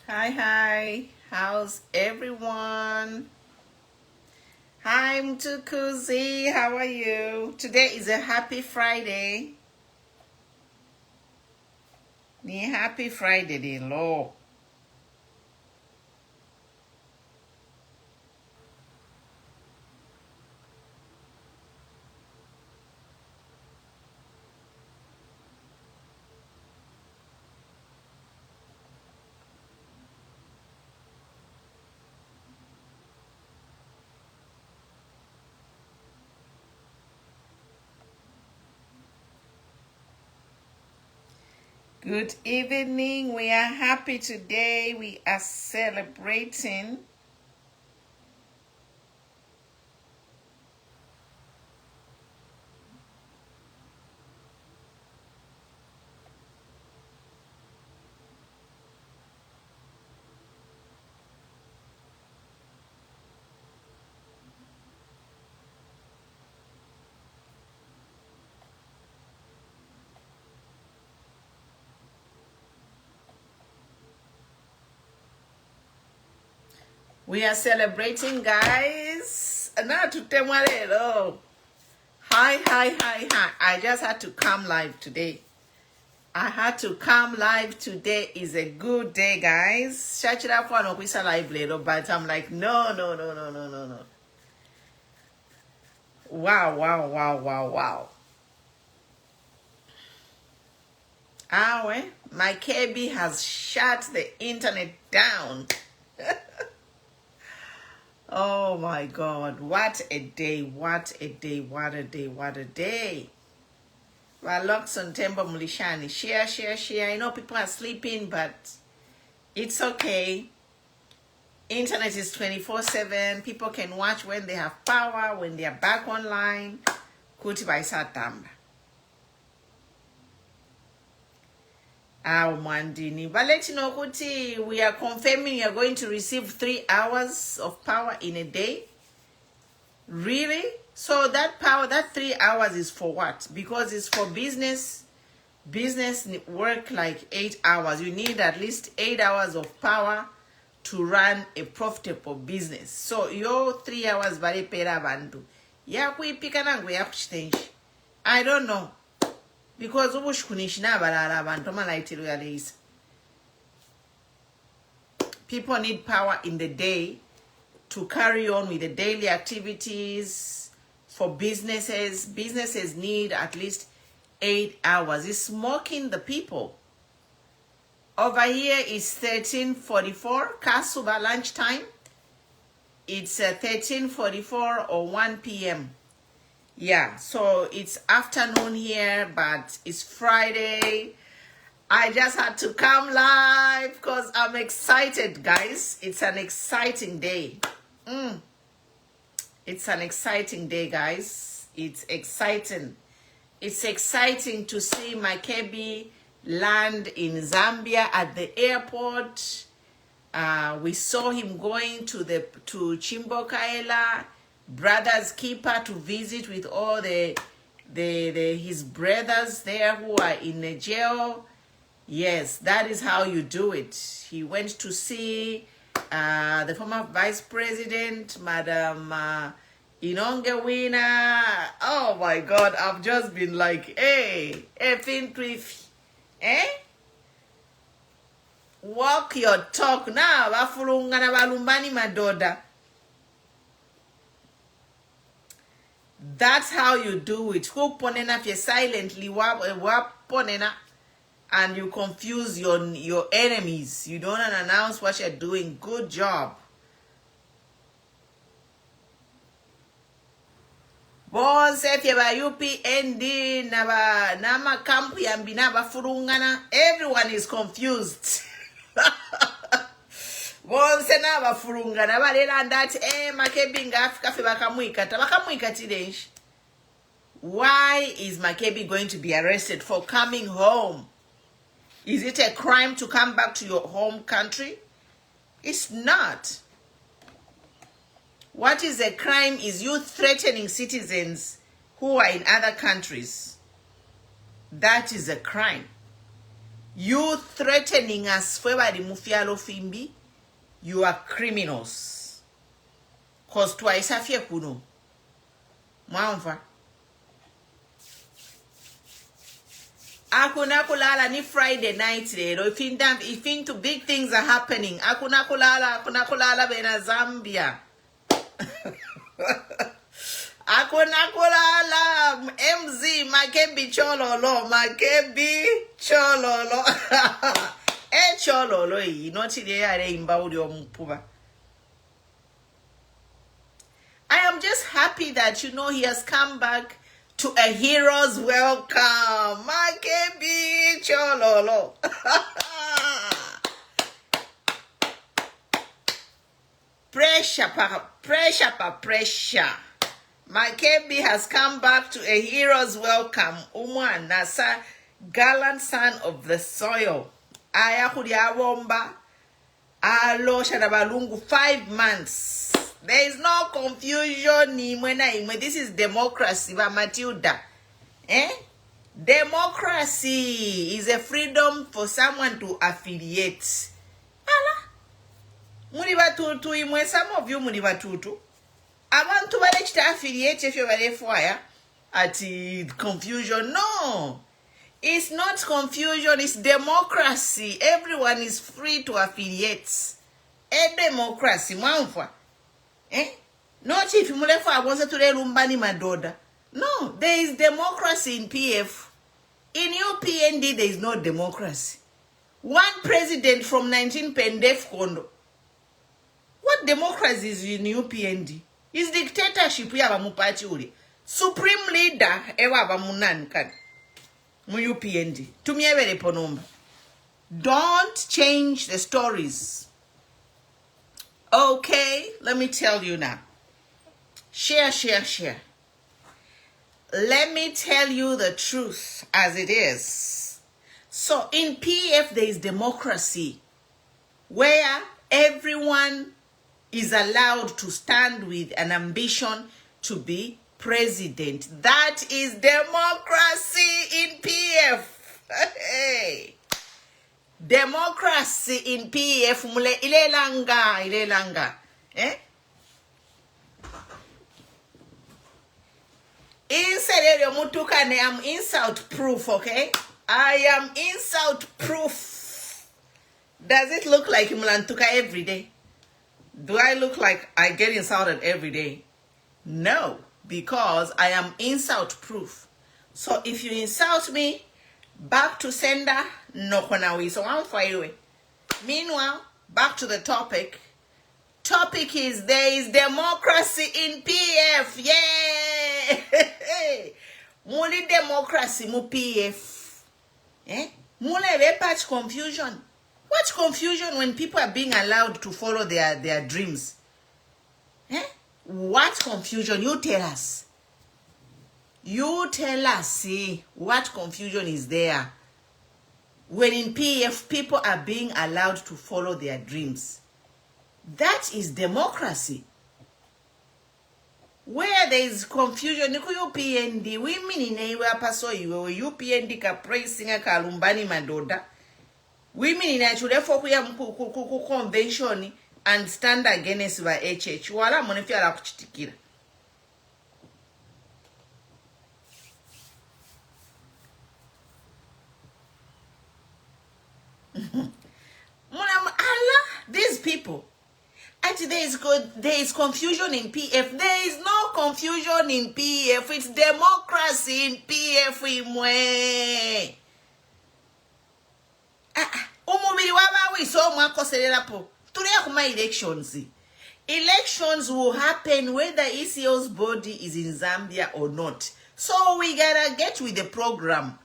Hi. How's everyone? Hi, Mtukuzi. How are you? Today is a happy Friday. Ni happy Friday, the law. Good evening. We are happy today. We are celebrating. We are celebrating, guys. Now to Temalero. Hi. I just had to come live today. I had to come live today. Is a good day, guys. Shachira kwa no kwisa live later, but I'm like, no. Wow. Makebi has shut the internet down. Oh my God, what a day. Well, Loxon Tembo Mulishani, share. I know people are sleeping, but it's okay. Internet is 24/7. People can watch when they have power, when they are back online. Kuti baisatamba. Mandini. But let you know, Kuti, we are confirming you're going to receive 3 hours of power in a day. Really? So that power, that 3 hours is for what? Because it's for business. Business work like 8 hours. You need at least 8 hours of power to run a profitable business. So your 3 hours bari pera bantu. Ya kuipika nangu ya kuchitenji. I don't know. Because people need power in the day to carry on with the daily activities. For businesses, businesses need at least 8 hours. It's smoking the people. Over here is 13:44 Kasuba lunchtime. It's 13:44 or 1 p.m. Yeah, so it's afternoon here, but it's Friday. I just had to come live because I'm excited, guys. It's an exciting day. It's an exciting day, guys. It's exciting. It's exciting to see Makebi land in Zambia at the airport. We saw him going to Chimbokaela, brother's keeper, to visit with all his brothers there who are in the jail. Yes, that is how you do it. He went to see the former vice president, Madam Inonge Wina. Oh my God, I've just been like, hey, Fintriff, walk your talk now. Bafulungana balumbani madoda. That's how you do it. Who ponena fye silently ponena, and you confuse your enemies. You don't announce what you're doing. Good job. Boss, if you are UPND, nama kampu yambina bafulungana, everyone is confused. Bonse na bafulungana balela ndati Makebi ngafika fe bakamwika tidenshi. Why is Makebi going to be arrested for coming home? Is it a crime to come back to your home country? It's not. What is a crime is you threatening citizens who are in other countries. That is a crime. You threatening us for the mufialo fimbi, you are criminals. Cause twice afia kuno. Mwanva. Akuna kulala ni Friday night lero. If into big things are happening. Akuna kulala bena Zambia. Akuna kulala MZ Makebi chololo. Chololo not imba. I am just happy that he has come back to a hero's welcome. Makebi chololo. Pressure. Makebi has come back to a hero's welcome. Umwan Nasa, gallant son of the soil. Ayakudia Womba. Alo Shadabalungu 5 months. There is no confusion. This is democracy, Matilda. Democracy is a freedom for someone to affiliate. Ala. Munibatutu imwe, some of you munibatutu. I want to affiliate if you were fire at confusion. No. It's not confusion, it's democracy. Everyone is free to affiliate. A democracy, mwanfa. Not if you mulefa wanted to lumbani madoda. No, there is democracy in PF. In UPND, there is no democracy. One president from 19 Pendef Kondo. What democracy is in UPND? It's dictatorship ya mupati uli. Supreme leader ewa bamunani kan. Mu UPND. Tumiyevele ponomba. Don't change the stories. Okay, let me tell you now. Share. Let me tell you the truth as it is. So in PF there is democracy where everyone is allowed to stand with an ambition to be president. That is democracy in PF. Hey. Democracy in PF mule ilelanga. Inserere mutukane, I'm insult proof, okay? I am insult proof. Does it look like Mulantuka every day? Do I look like I get insulted every day? No, because I am insult proof. So if you insult me, back to sender, no konawi. So I'm fine. Meanwhile, back to the topic. Topic is there is democracy in PF. Yay! Muli democracy mu PF. Mule very much confusion. What confusion when people are being allowed to follow their dreams? What confusion? You tell us. You tell us, see, what confusion is there? When in PF, people are being allowed to follow their dreams. That is democracy. Where there is confusion, niku UPND, women in Ewa Paso, UPND ka praising a kalumbani madoda. Women in actually for convention and stand against by HH. Wala monefia la kuchitikira. These people. Actually, there is confusion in PF. There is no confusion in PF. It's democracy in PF. Umubiri wabawi so mwakoselela po. Tulia kuma elections. Elections will happen whether ECO's body is in Zambia or not. So we gotta get with the program.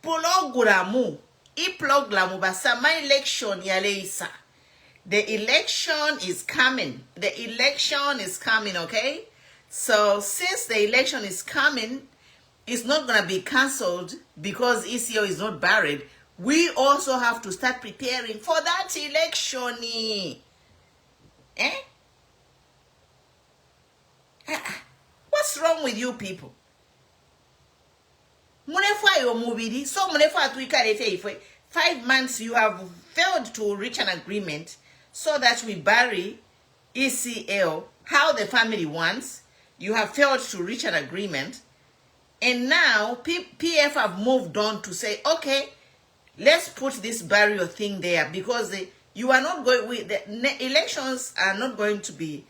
Programu. Iploglamu basa my election yaleisa. The election is coming. The election is coming, okay? So since the election is coming, it's not gonna be cancelled because ECO is not buried. We also have to start preparing for that election. What's wrong with you people? Munefa yo mubiri, so munefa tuikare fe 5 months you have failed to reach an agreement so that we bury ECL how the family wants. You have failed to reach an agreement. And now PF have moved on to say, okay, let's put this barrier thing there because you are not going with the elections are not going to be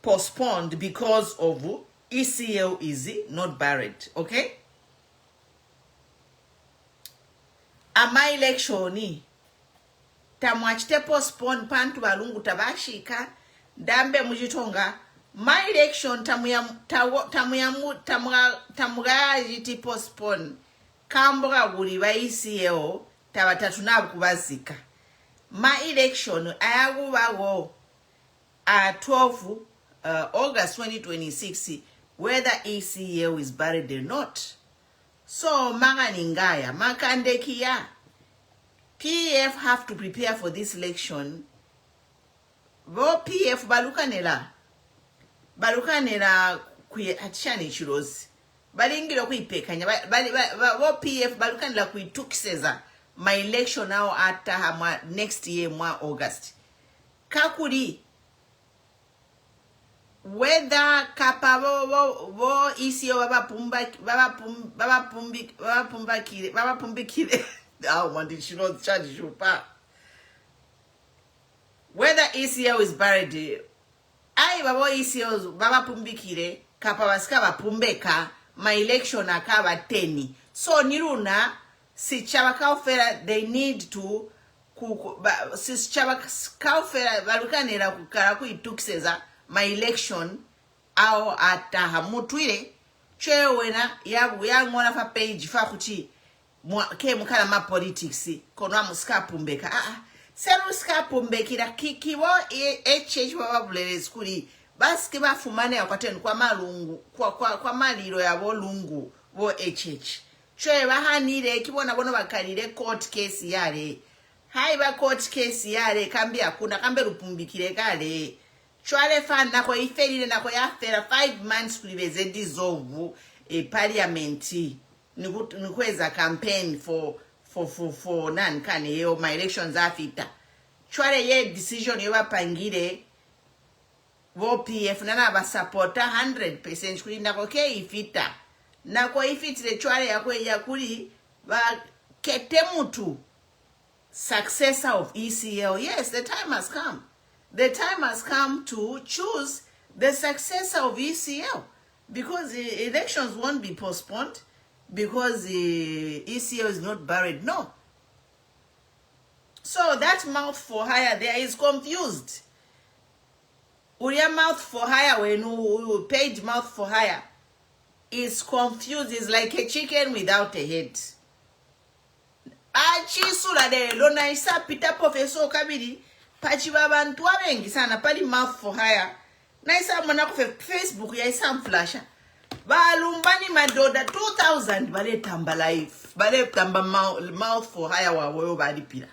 postponed because of ECL is not buried. Okay? Ama election tamwachite postpone pantu balungu tabashika dambe mujitonga my election tamugajiti postpone kambura buli ba ECL tabatatu nabo kubazika my election ayagubago 12 August 2026 whether ECL is buried or not. So manganingaya makandekia PF have to prepare for this election. Bo PF balukanela kuye atishani chirozi balingiro kuipekanya bo PF balukanela kuitukiseza my election now ata next year mwa August kakuri whether kapa bo isio babapumbikire I want to know charge shupa whether ECL is buried ai babo ECL babapumbikire kapa basika bapumbeka my election akaba 10 so niruna si chabakaufera they need to si chabakaufera balukanira kukara kuitukiseza my election au ataha mutwire chewena yangona fa page fa kuti ke mukala ma politics kono amuska pumbeka seru ska pumbekira kikiwo echechi babulele skuli baske bafumane akwateni kwa malungu kwa maliro ya bolungu bo echechi chwe bahanire kibona bono bakalire court case yale haiba court case yale kambi akuna kambe rupumbikire kale chwale fan nako iferire nako yafera 5 months kulibeze dissolve a parliament nikweza campaign for nan kane yo my elections afita chwale ye decision yo bapangire vo PF nana ba supporta 100% kuli nako ke ifita nako ifitire chwale yakwe yakuli ba kete mutu successor of ECL. Yes, the time has come. The time has come to choose the successor of ECL because the elections won't be postponed because the ECL is not buried. No. So that mouth for hire there is confused. Uria mouth for hire when you paid mouth for hire is confused. It's like a chicken without a head. Achisula de lona isa pita professor kabiri pachiba bantu abengi sana pali mouth for hire na isa mwana ku Facebook ya isa flasha balumbani madoda 2000 bale tamba life bale tamba mouth for hire wa wewe bali pila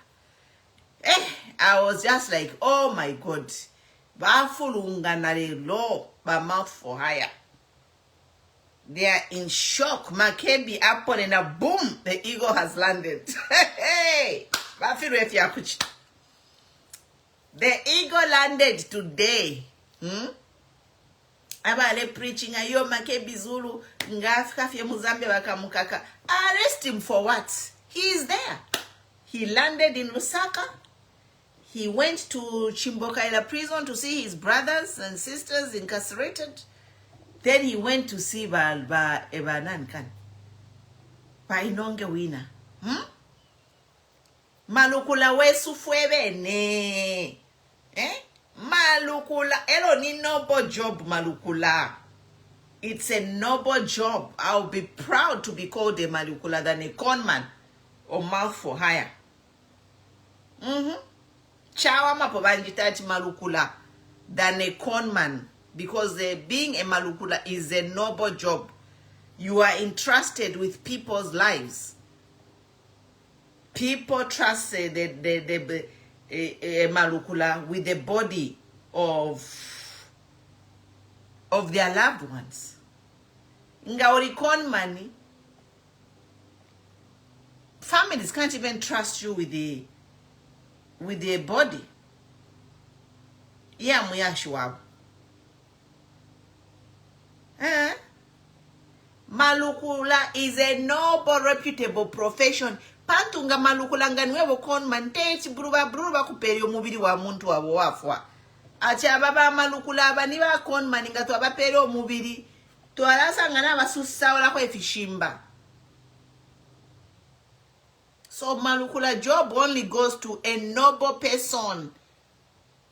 I was just like oh my god bafulunga na lelo ba mouth for hire. They are in shock. Makebi apple and a boom, the eagle has landed. Hey, the eagle landed today. Abale preaching ayo Makebi Zulu ngafika fye Zambia bakamukaka. Arrest him for what? He is there. He landed in Lusaka. He went to Chimbokaila prison to see his brothers and sisters incarcerated. Then he went to see Balba Ebanankan. Painonge wina. Malukula wesu fuebe ne. Malukula. Elo ni noble job malukula. It's a noble job. I'll be proud to be called a malukula than a conman or mouth for hire. Chawa mapobanjitati malukula than a conman. Because being a malukula is a noble job. You are entrusted with people's lives. People trust the malukula with the body of their loved ones. Ngaori conmani families can't even trust you with the body. Yeah, muyashwa. Malukula is a noble, reputable profession. Pantunga malukula nganiwevo conman techi bruba kuperio mubiri wa muntu wa wafwa. Acha baba malukula abaniwa conman ingatu abaperio mubiri. Tualasa ngana basusa wala kwa efishimba. So malukula job only goes to a noble person.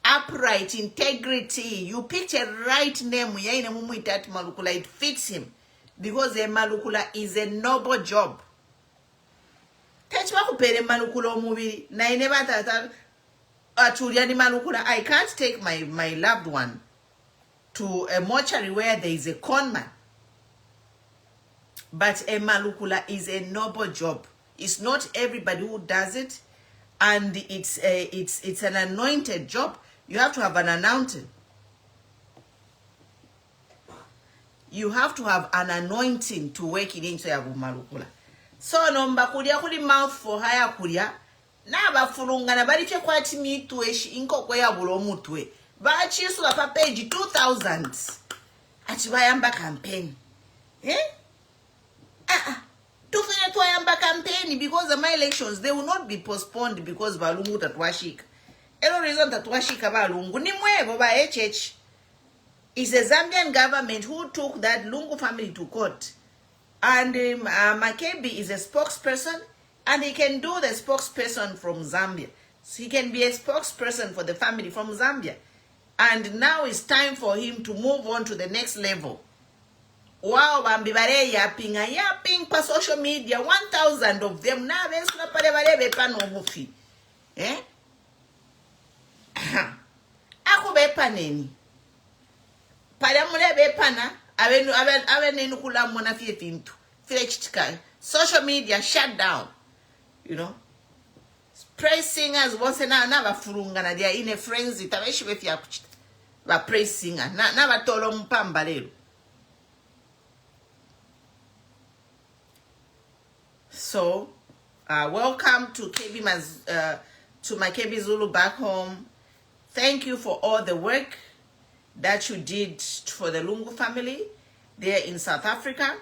Upright, integrity. You picked a right name. Malukula, it fits him. Because a malukula is a noble job. I can't take my loved one to a mortuary where there is a conman. But a malukula is a noble job. It's not everybody who does it, and it's an anointed job. You have to have an anointing. You have to have an anointing to work it into your malukula. So nomba kulia kuli mouth for haya kulia. Na ba fulunga na bali kwa timi tueshi inko kwa ya bulo mutwe. Ba chisu la pa page 2000. Achibayamba campaign. Tufine tuayamba campaign because the my elections they will not be postponed because balungu tatwashika. Elo reason tatwashika balungu ni mwevo ba HH. It's the Zambian government who took that Lungu family to court. And Makebi is a spokesperson, and he can do the spokesperson from Zambia. So he can be a spokesperson for the family from Zambia. And now it's time for him to move on to the next level. Wow, bambibare yapping pa social media, 1,000 of them. Na besula pale bale bepa no mufi. Ako bepa neni? Social media shut down. You know, praise singers once na furunga na they are in a frenzy. Tabeshi befi akuchita ba praise singer na batolo mpamba lelo. So, welcome to to Makebi Zulu back home. Thank you for all the work that you did for the Lungu family there in South Africa.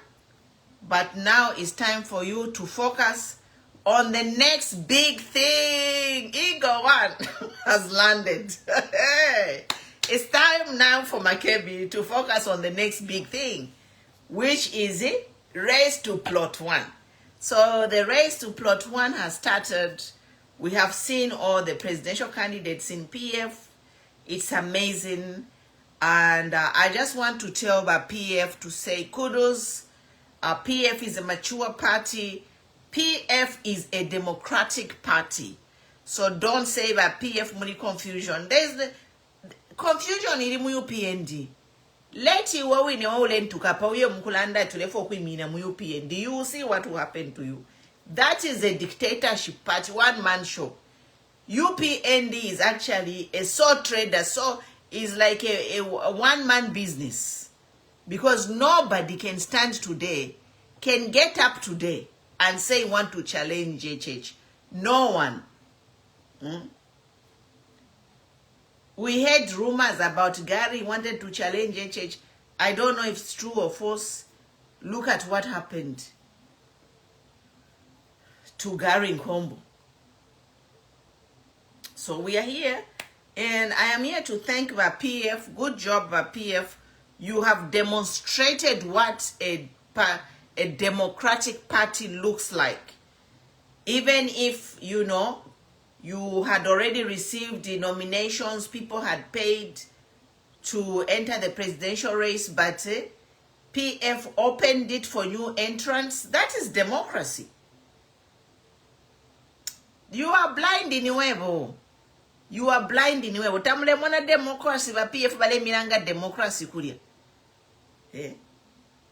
But now it's time for you to focus on the next big thing. Eagle One has landed. It's time now for Makebi to focus on the next big thing, which is a race to plot one. So the race to plot one has started. We have seen all the presidential candidates in PF. It's amazing. And I just want to tell about PF to say kudos. PF is a mature party. PF is a democratic party. So don't say about PF money confusion. There's the confusion in the PND. Let you wo win your len to kapa uye mkulanda tulefo kuimina mu UPND. You will see what will happen to you. That is a dictatorship party, one man show. UPND is actually a sole trader, so is like a one-man business, because nobody can stand today, can get up today and say want to challenge HH. No one. We heard rumors about Gary wanted to challenge HH. I don't know if it's true or false. Look at what happened to Gary Nkombo. So we are here. And I am here to thank the PF. Good job, PF. You have demonstrated what a democratic party looks like. Even if, you know, you had already received the nominations, people had paid to enter the presidential race, but PF opened it for new entrants. That is democracy. You are blind in Nuevo. You are blind in Nuevo. Tamule mwana democracy, but PF bale miranga democracy kulia.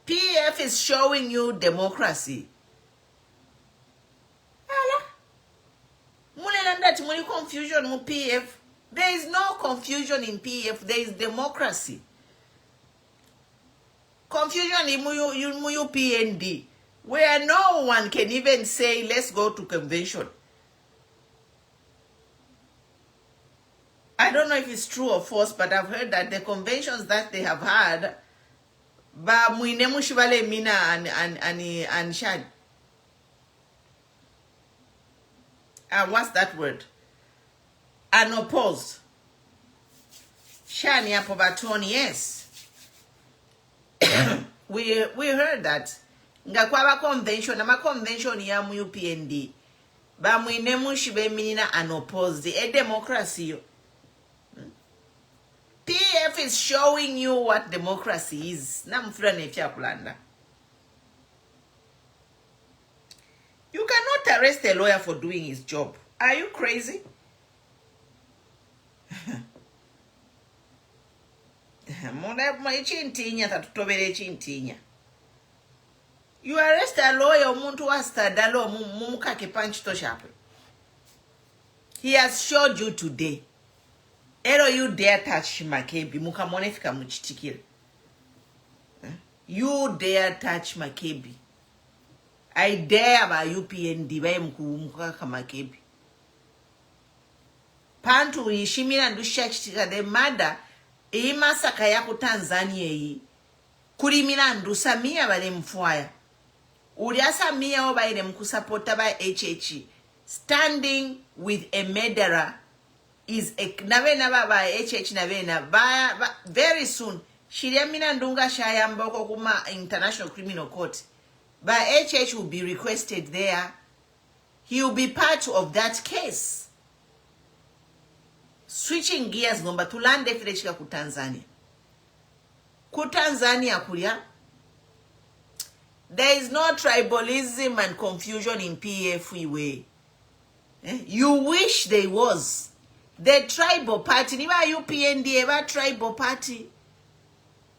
PF is showing you democracy. Confusion in PF. There is no confusion in PF. There is democracy. Confusion in muyu PND. where no one can even say, let's go to convention. I don't know if it's true or false, but I've heard that the conventions that they have had, ba muinemu shibale mina and shad. What's that word? Unopposed. Shani apobatoni, yes. we heard that. Ngakwaba convention, ama convention ya mu UPND. Ba muinemu shibe minina unopposed. A democracy. PF is showing you what democracy is. You cannot arrest a lawyer for doing his job. Are you crazy? You arrest a lawyer, he has showed you today. Ero you dare touch Makebi, mukamone fika muchitikire. You dare touch Makebi. I dare ba UPND ba mukaka Makebi. Pantu yishimira ndusha chitika the mother masaka ya ku Tanzania yi. Kulimira ndusamia bale mfwaya. Samia oba ile mkusupporta ba HH. Standing with a murderer is a navena baba HH navena very soon Shiriamina Ndunga Shayamboko kuma International Criminal Court. But HH will be requested there. He will be part of that case. Switching gears ngomba tulande filechika ku Tanzania. Ku Tanzania kulia. There is no tribalism and confusion in PF way. You wish there was. The tribal party, niba UPND eba tribal party.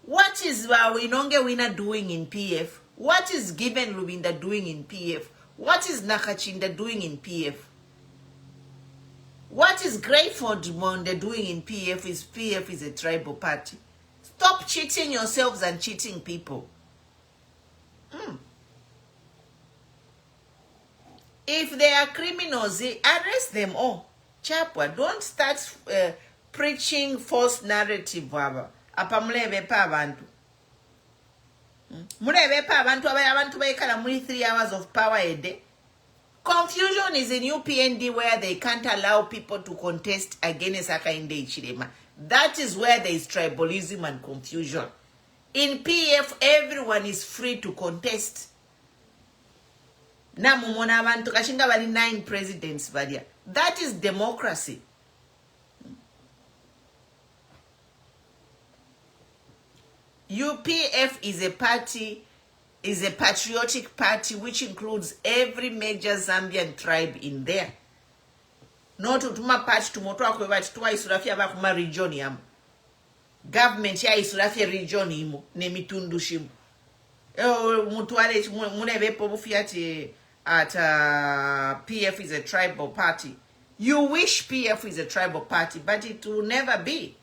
What is Winonge Winner doing in PF? What is Given Lubinda doing in PF? What is Nakachinda doing in PF? What is Greyford Monde doing in PF is a tribal party. Stop cheating yourselves and cheating people. If they are criminals, arrest them all. Chapwa, don't start preaching false narrative, Baba. Apa mulebe pa abantu. Mulebe pa abantu bayikala muri 3 hours of power a day. Confusion is in UPND where they can't allow people to contest against Hakainde Ichilema. That is where there is tribalism and confusion. In PF, everyone is free to contest. Na mumona abantu kashinga bali 9 presidents badia. That is democracy. UPF is a party, is a patriotic party which includes every major Zambian tribe in there. Not utuma party to motoa kwebati tuwa isurafia bakuma region yamu. Government ya isurafia region imo, ne mitundu shimu. Mutuale munebe pobu fiati at PF is a tribal party. You wish PF is a tribal party, but it will never be.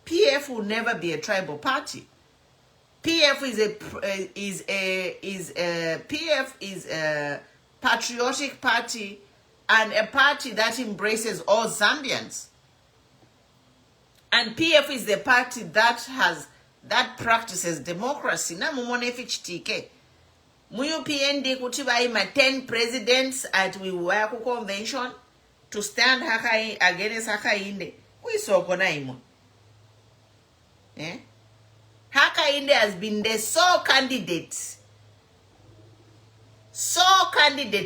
PF will never be a tribal party. PF is a patriotic party and a party that embraces all Zambians. And PF is the party that practices democracy. Na mumone fichitike. Muyu PND kutiba ima 10 presidents at Wiwaku convention to stand against Hakainde. We saw kona imo. Hakainde has been the sole candidate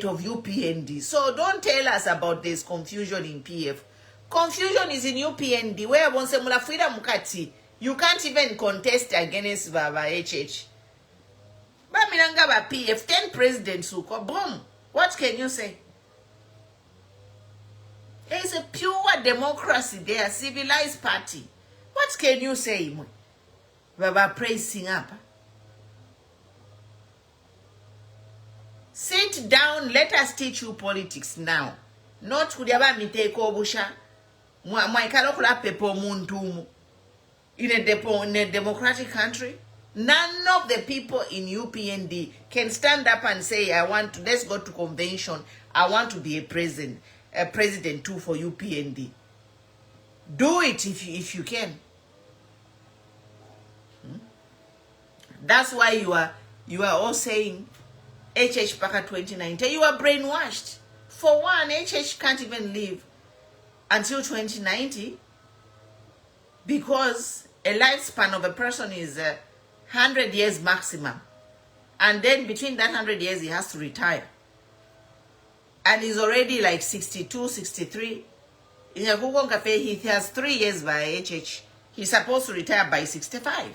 of UPND. So don't tell us about this confusion in PF. Confusion is in UPND where bonse mula freedom mukati. You can't even contest against Baba HH. But minanga ba PF 10 presidents who come. Boom. What can you say? There is a pure democracy there, a civilized party. What can you say? Baba praising up. Sit down, let us teach you politics now. Not kudiaba miteko busha. Mwaikalo kula pepo mundumu. In a democratic country. None of the people in UPND can stand up and say, let's go to convention. I want to be a president too for UPND. Do it if you can. That's why you are all saying HH Paka 2019. You are brainwashed. For one, HH can't even live until 2090 because a lifespan of a person is 100 years maximum. And then between that 100 years, he has to retire. And he's already like 62, 63. He has 3 years by HH. He's supposed to retire by 65.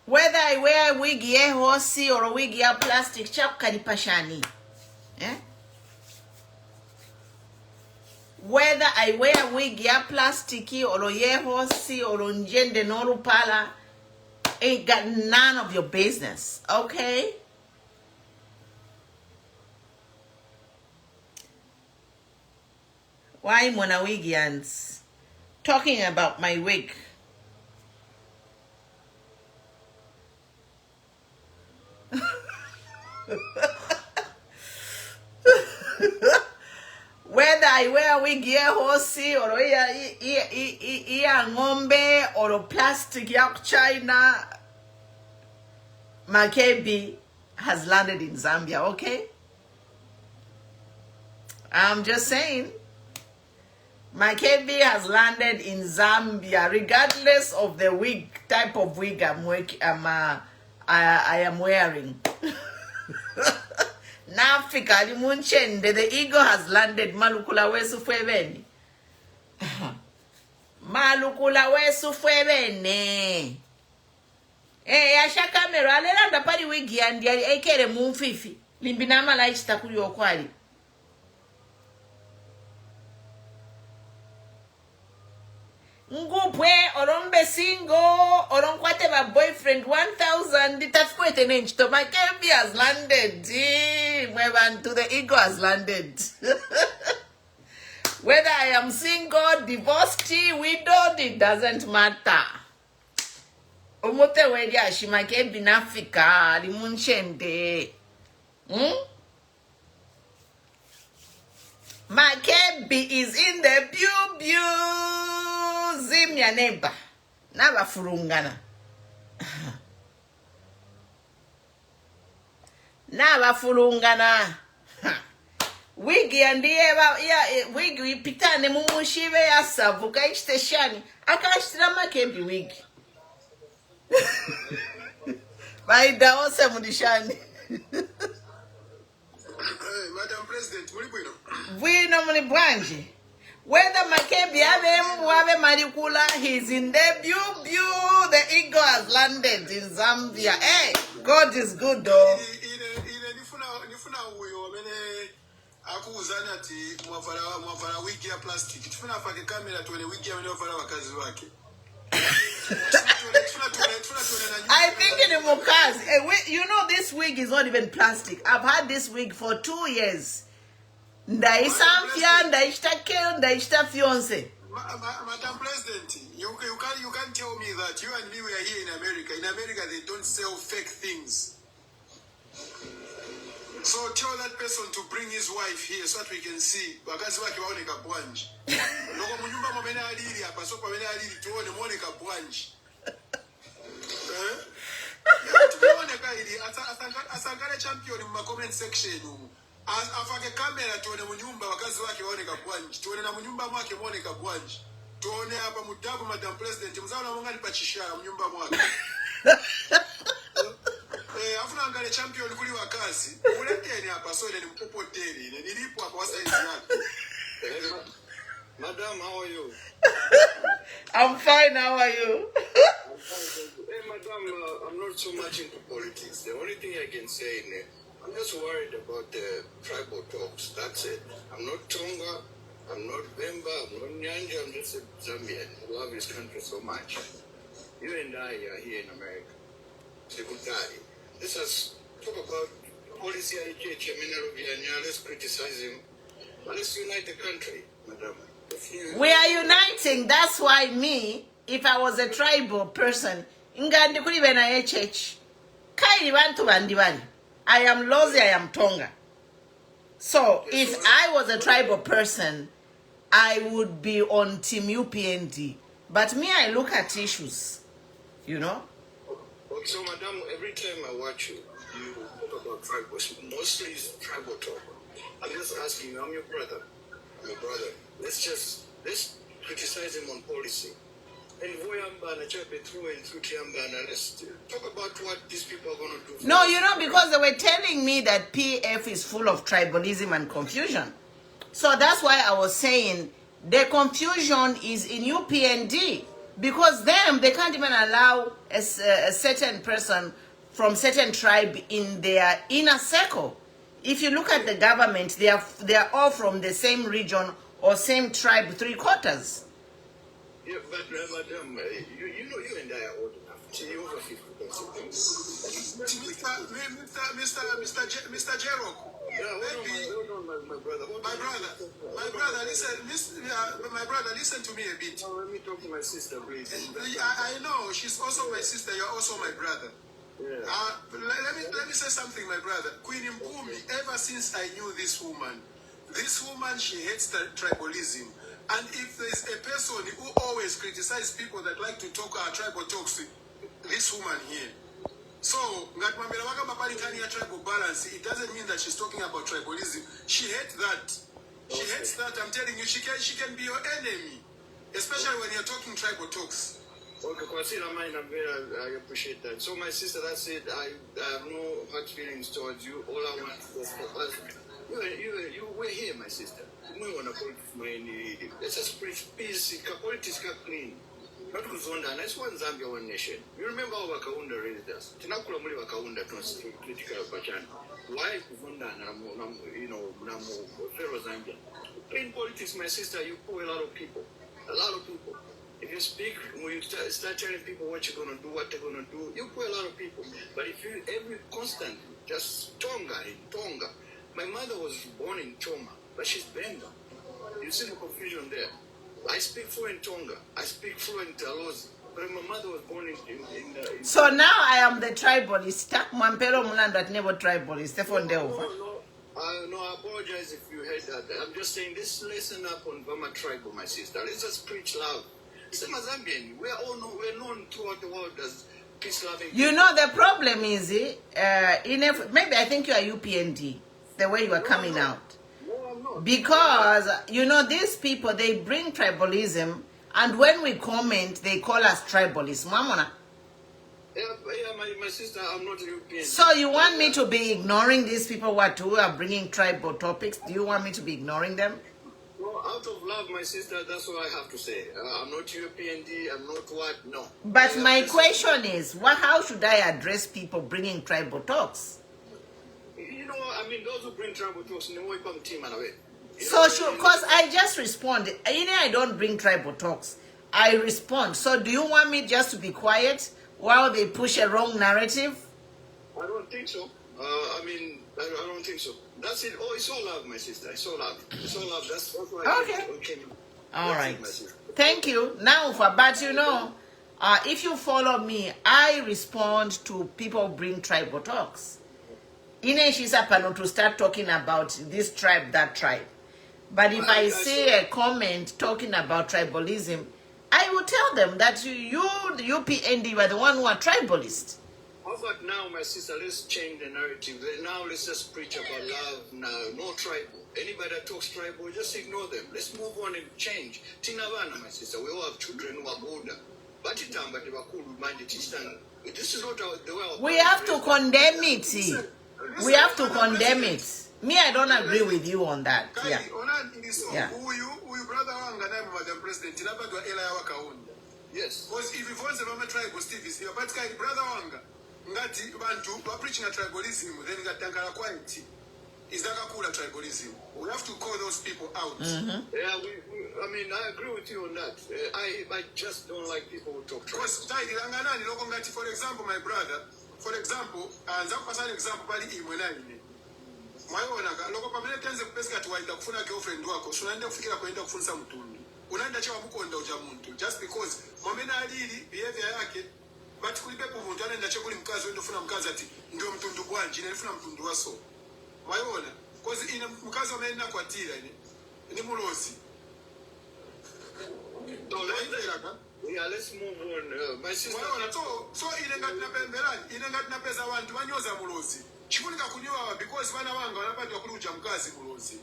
Whether I wear a wig ya horsey or a wig ya plastic, chap kanipashani. Eh? Whether I wear a wig ya plastic or a horsey or njende noru pala, ain't got none of your business, okay? Why Monawigians talking about my wig? Whether I wear a wig ya horsey or ya ngombe or a plastic ya China, Makebi has landed in Zambia, okay? I'm just saying. Makebi has landed in Zambia, regardless of the wig, type of wig I am wearing. Nafika limunchende, the eagle has landed. Malukula wesu fwebeni. Malukula wesu fwebeni. Yasha kamera, alelanda pari wigi andi ekere mumfifi. Limbinama la ichitakuli okwali. Ngupwe orombe single oromkwate ba boyfriend 1000 ditafukwete nenchito. Makebi has landed. To the ego has landed. Whether I am single, divorced, widowed, it doesn't matter. Omote wedi ashimakebi nafika limunchende. Makebi is in the pew. Zimya neighbor. Naba furungana. Naba furungana. Wigi andieva wigi pitane mumushive ya savuka ishteshani. Akashitira Makebi wigi. Baida ose mudishani. Madam President, Bwino mulibwanji. Whether Makebi have Marikula, he's in the pew. The eagle has landed in Zambia. Hey, God is good though. I think in Mukazi, you know this wig is not even plastic. I've had this wig for 2 years. Ndaisamfia, ndaishta fiance. Madam President, you can't tell me that you and me we are here in America. In America, they don't sell fake things. So tell that person to bring his wife here so that we can see. Wakazi wake waone kabwanji. Loko munyumba mwamena aliri hapa so kwa mwamena aliri tuone mwone kabwanji. Tuone kaili asangale champion mu comment section humu. Afake kamera tuone munyumba wakazi wake waone kabwanji. Tuone na munyumba mwake muone kabwanji. Tuone hapa mudabu Madam President mzaona mwangani pachishara munyumba mwake. Afuna angale champion kuli wakazi. Uleteni hapa so ile ni mpopoteli. Nilipo hapa wa size yake. Madam, how are you? I'm fine, how are you? Hey, Madam, I'm not so much into politics. The only thing I can say is I'm just worried about the tribal talks. That's it. I'm not Tonga, I'm not Bemba, I'm not Nyanja, I'm just a Zambian who love his country so much. You and I are here in America. Sekutari. Let's just talk about policy. Let's criticize him. But let's unite the country, Madam. We are are uniting. That's why me, if I was a tribal person, ingandi kuri bena church. Kairi bantu bandibali. I am Lozi, I am Tonga. So if I was a tribal person, I would be on Team UPND. But me, I look at issues, you know. Okay, so madam, every time I watch you, you talk about tribals. Mostly it's tribal talk. I'm just asking you, I'm your brother. Let's criticize him on policy. And let's talk about what these people are going to do. No, you know, because they were telling me that PF is full of tribalism and confusion. So that's why I was saying the confusion is in UPND. Because them, they can't even allow a certain person from certain tribe in their inner circle. If you look at the government, they are all from the same region or same tribe, 3/4. Yeah, but madam, you know you and I are old enough. You're over 50. Mr. Jerome. Yeah, hold on, my brother. My brother, listen to me a bit. Oh, let me talk to my sister, please. I know she's also my sister. You're also my brother. Yeah. Let me say something, my brother. Queen Mpumi, ever since I knew this woman, she hates tribalism. And if there's a person who always criticizes people that like to talk tribal talks, this woman here. So, tribal balance, it doesn't mean that she's talking about tribalism. She hates that. She hates that. I'm telling you, she can be your enemy, especially when you're talking tribal talks. Okay, I appreciate that. So, my sister, that's it. I have no hard feelings towards you. All I want is for us. You were here, my sister. We want to politics. Let's just preach peace. Politics are clean. Not Kuzonda, and that's one Zambia, one nation. You remember how Wakaunda raised us? Tinakula muli Wakaunda to critical Pachan. Why Kuzonda, you know, Namu, Pharaoh Zambia? In politics, my sister, you pull a lot of people. A lot of people. If you speak, when you start telling people what you're going to do, what they're going to do, you pull a lot of people. But if you constantly, just Tonga. My mother was born in Choma, but she's Benga. You see the confusion there. I speak fluent Tonga. I speak fluent Alozi. But my mother was born in So now I am the tribalist. Mampero Mulanda never tribalist. No, I apologize if you heard that. I'm just saying this lesson up on Burma tribal, my sister. Let's just preach love. Same as Zambian. We're known throughout the world as peace-loving. You know, the problem is, maybe I think you are UPND, the way you are coming out. Because, you know, these people, they bring tribalism, and when we comment, they call us tribalists. Mamona. Yeah, my sister, I'm not European. So you want me to be ignoring these people who are bringing tribal topics? Do you want me to be ignoring them? No, out of love, my sister, that's what I have to say. I'm not European, I'm not what, no. But my question is, how should I address people bringing tribal talks? You know, I mean, those who bring tribal talks, they won't come team and away. So, because I just respond. I don't bring tribal talks. I respond. So, do you want me just to be quiet while they push a wrong narrative? I don't think so. I don't think so. That's it. Oh, it's all love, my sister. It's all love. It's all love. That's why. Okay. All right. Thank you. Now, but you know, if you follow me, I respond to people bring tribal talks. She's up to start talking about this tribe, that tribe. But if I see a comment talking about tribalism, I will tell them that you, the UPND, you are the one who are tribalist. How about now, my sister, let's change the narrative. Now let's just preach about love now. No tribal. Anybody that talks tribal, just ignore them. Let's move on and change. Tinavana, my sister, we all have children who are older. But this is not the way. We have to condemn it. We have to condemn it. Me, I don't agree with you on that. Yeah. Yeah. Yes. Because if you want to tribal, Steve is here. But brother Wanga, ngati bantu are preaching a tribalism, then you got Tankara quality. Is that a cooler tribalism? We have to call those people out. Yeah, I mean, I agree with you on that. I just don't like people who talk tribal. Because, for example, my brother, for example, and that was an example, mwaona loko pamene tenze kupesika tuwaita kufuna girlfriend wako tunaenda kufikira kwenda kufunza mtundu unaenda chewa mukonda uja muntu just because mwamena alili behavior yake but kulipepo muntu anaenda che kuli mkazi wendo funa mkazi ati ndio mtundu bwanji nilifuna mtundu waso mwayona cause ina mkazi wamena kwa tira ni mulozi. Yeah, let's move on. My sister. So inengatina pembelani, inengatina pesa wantu wanyoza mulozi. Chifunika kunyoa because wana wanga wanapata kuruja mkazi mulozi.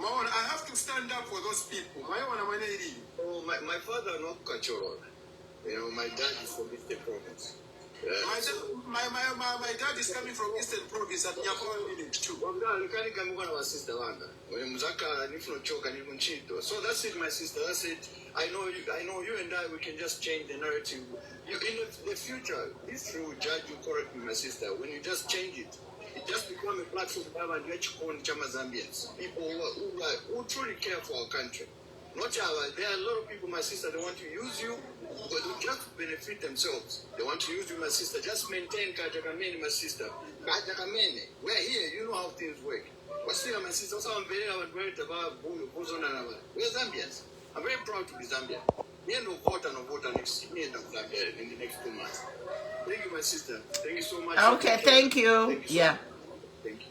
Maona, I have to stand up for those people. Maona mwana ili. Oh, my father not Kachoro. You know, my dad is from Eastern Province. My dad is coming from Eastern Province at Nyakoro village too. So that's it, my sister. That's it. I know you and I, we can just change the narrative. In the future, history will judge you correctly, my sister. When you just change it, it just becomes a platform to have a Zambians. People who truly care for our country. Not our, there are a lot of people, my sister, they want to use you, but they just benefit themselves. They want to use you, my sister. Just maintain Kajakamene, my sister. Kajakamene. We're here. You know how things work. But still, my sister, also I'm very great about we're Zambians. I'm very proud to be Zambian. We're no voter next year of Zambia in the next 2 months. Thank you, my sister. Thank you so much. Okay, thank you. Thank you Yeah. much. Thank you.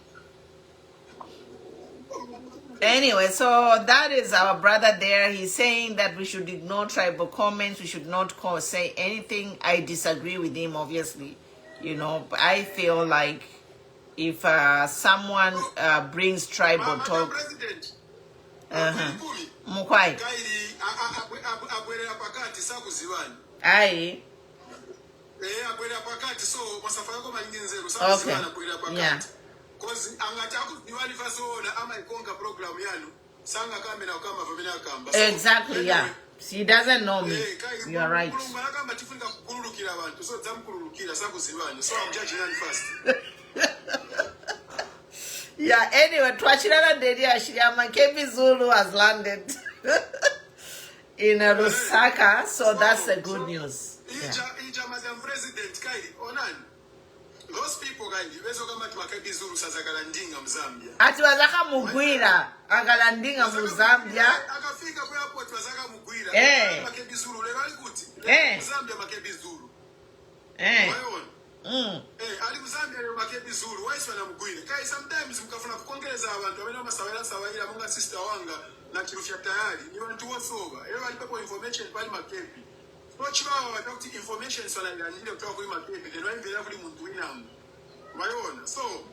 Anyway, so that is our brother there. He's saying that we should ignore tribal comments. We should not say anything. I disagree with him, obviously. You know, but I feel like if someone brings tribal talk... Mukwai. Aye. Okay. Yeah. Exactly, yeah. He doesn't know me. You are right. Yeah, anyway, Twachirana Dedi Makebi Zulu has landed in Lusaka, so that's the good news. Yeah. Those people Makebi Zulu sazagalandinga Zambia. Ati wazaka mugwira agalandinga mu Zambia. Akafika kwa airport wazaka mugwira. Makebi Zulu lewali kuti. Zambia Makebi Zulu. Ali Zambia le Makebi Zulu wise wana mugwira. Kai sometimes mkafuna kukongeleza abantu abena masawira munga sister wanga na kirufya tayali. Ni wantu wosoba. Ewa alipepo information pali Makebi. Wachiwawa wadokti information swalanganyile kutoka kuli Makebi. Then waimvela kuli muntu winamu. Mayona. So,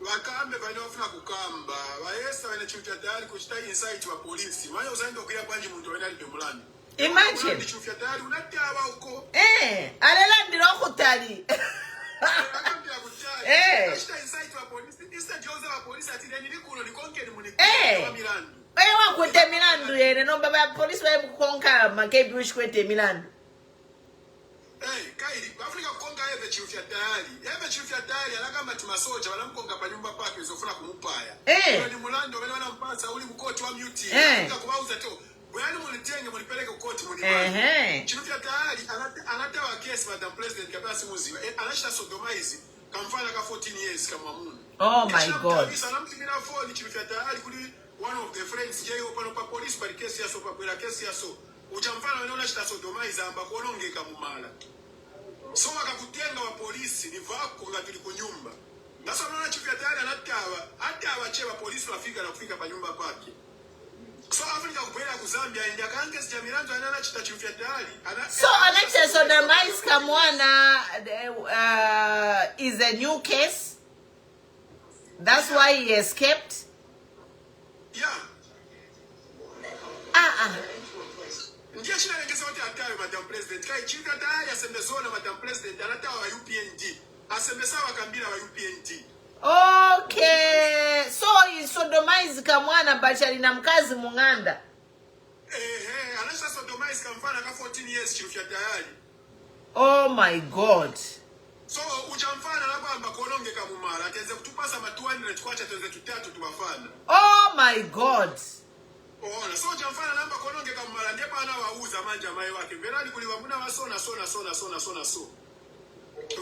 wakambe bali wafuna kukamba. Waesa wana chufya tayali kuchita insight wa polisi. Mayo uzaindo kuya kwanji muntu wena lipe mulani. Imagine. Chufya tayali unatiawa uko. Alela ndiro kutali. Ashita insight wa polisi. Insta joza wa polisi atile nilikuno nikonkeni muni kwa Milandu. Ewa kwete Milandu yene. No baba polisi wa kukonka Makebi wish kwete Milandu. Kairi, Afrika kukonga ebe chifya tayari. Ebe chifya tayari, alakamba tumasoja, wanamukonga pa nyumba pake, uzofuna kumupaya. Ni mulando, wene wanampasa, uli mkoti wa mute. Afrika kubauza to. Bwani mulitenge, mulipeleke ukoti mulipaya. Chifya tayari, anatewa kesi, Madam President, kabla simuzi. Anashita Sodomize, kamfana ka 14 years, kama munu. Oh my God. Anamtimina phone, chifya tayari, kuli one of the friends, jay upano pa polisi, pali kesi yaso, pa kwela kesi yaso. Uchamfana wene unashita Sodomize, amba kuononge kamumala. So wakakutenga wa polisi ni vako nga tuliko nyumba. Nasa unaona chifya tayari atawa chewa polisi wafika na kufika pa nyumba pake. So Afrika kupela kuzambia india kange sijamiranzo anana chita chifya tayari. So Alexa Sodomize Kamwana is a new case. That's why he escaped. Yeah. Ndiye shina ngeza wote atawe Madam President. Kai chika tayari asembezona Madam President anatawa wa UPND. Asembesawa kambila wa UPND. Okay. So he Sodomize Kamwana bachali na mkazi Munganda. Anasha Sodomize kamfana ka 14 years chifya tayari. Oh my God. So uchamfana labamba kuononge kamumara. Atenze kutupasa ma 200 kwacha tuweze tutatu tuwafana. Oh my God. So jamfana namba kononge kamala ndipo anawauza manja mai wake mbelani kuliwa muna wasona so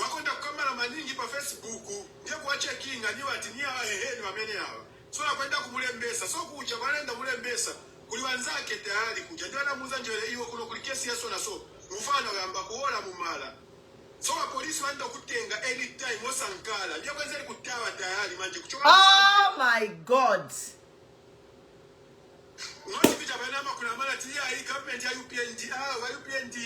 wakonda kukamera maningi pa Facebook nje kuache kinga ni wati ni hawa ni wamene hawa so nakwenda kumulembesa so kucha balenda mulembesa kuli wanzake tayari kuja ndio anamuza njole hiyo kuno kuli kesi yaso na so mfano yamba kuola mumala so wa polisi wanda kutenga anytime osankala ndio kwanza kutawa tayari manje kuchoka. Oh my God. Ngoti pita banama kuna mara tia hii government ya UPND wa UPND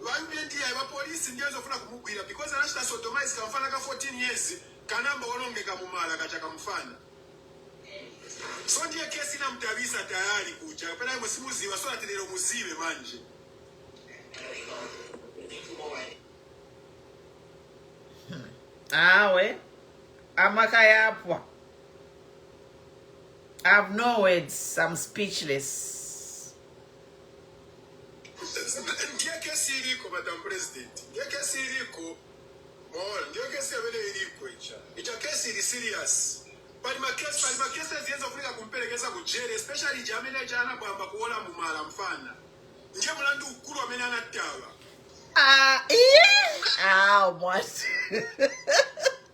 wa UPND wa polisi ndio zofuna kumugwira because anashita Sodomy kamfana ka 14 years kanamba olongeka mumala kachaka mfana. So ndiye kesi na mtabisa tayari kuja. Pena msimuzi wa swala telero muzibe manje. Awe. Amakaya apwa. I have no words. I'm speechless. Ndiye kesi iliko, Madam President. Ndiye kesi iliko. Ndiye kesi yabele iliko icha. Icha kesi ili serious. Makesi zienza kufika kumpelekeza kujele, especially jamene jana kwamba kuola mumala mfana. Nje mulandu ukuru wamene anatawa. Yeah. What?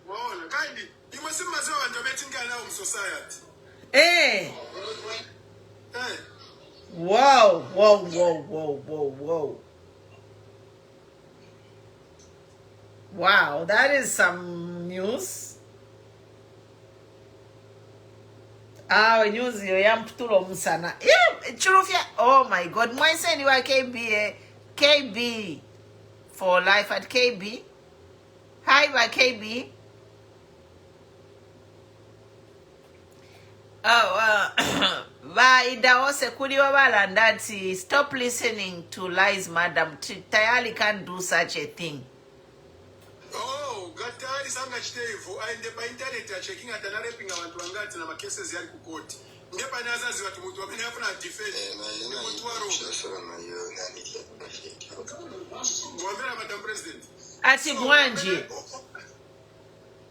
Waona, kandi, imwesi maziwa wanto betinga nao society. Eh. Eh. Whoa. Wow, that is some news. News yo yamputulo musana. Yeah, churufia. Oh my God. Mwa sendi wa KB. KB. For life at KB. Hi, wa KB. Idawose kuliwa balandati. Stop listening to lies, madam. Tayali can't do such a thing. Oh, gatari sanga chitevu aende pa internet ya checking atana raping abantu wangati na cases yali ku court. Ngepa nazazi watu mtu wamene afuna defense. Mtu waro. Mwambia Madam President. Ati Bwanji.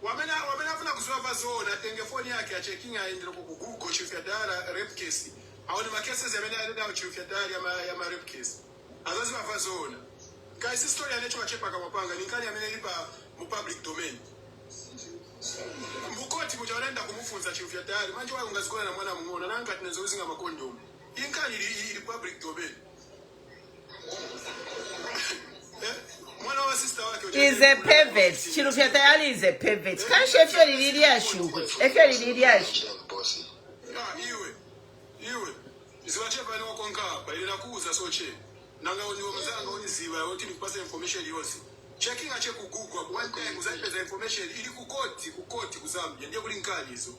Wamene afuna kusolve zone atenge phone yake ya checking aende ku Google chief ya dara rape case. Aone ma cases yamene aenda chief ya dara ya ma rape case. Azazi bafa zone. Guys, story anacho wachepa kama panga ninkani amelipa mu public domain. Mbukoti mutaenda kumufunza chifu ya tayari. Manje wao ngazikona na mwana muona nanga tunazozinga makondom. Inkani ili public domain. Mwana wa sister wake is a pivot. Chifu ya tayari is a pivot. Kan chef yo lidia shu. Efyo lidia shu. Iwe. Isiwachepa ni wakonka hapa. Ile nakuuza soche. Nanga oni wamazanga oni ziwa yoti ni kupasa information yosi. Checking ache ku Google one time uzapeza information ili ku koti Zambia ndiye kuli nkali hizo.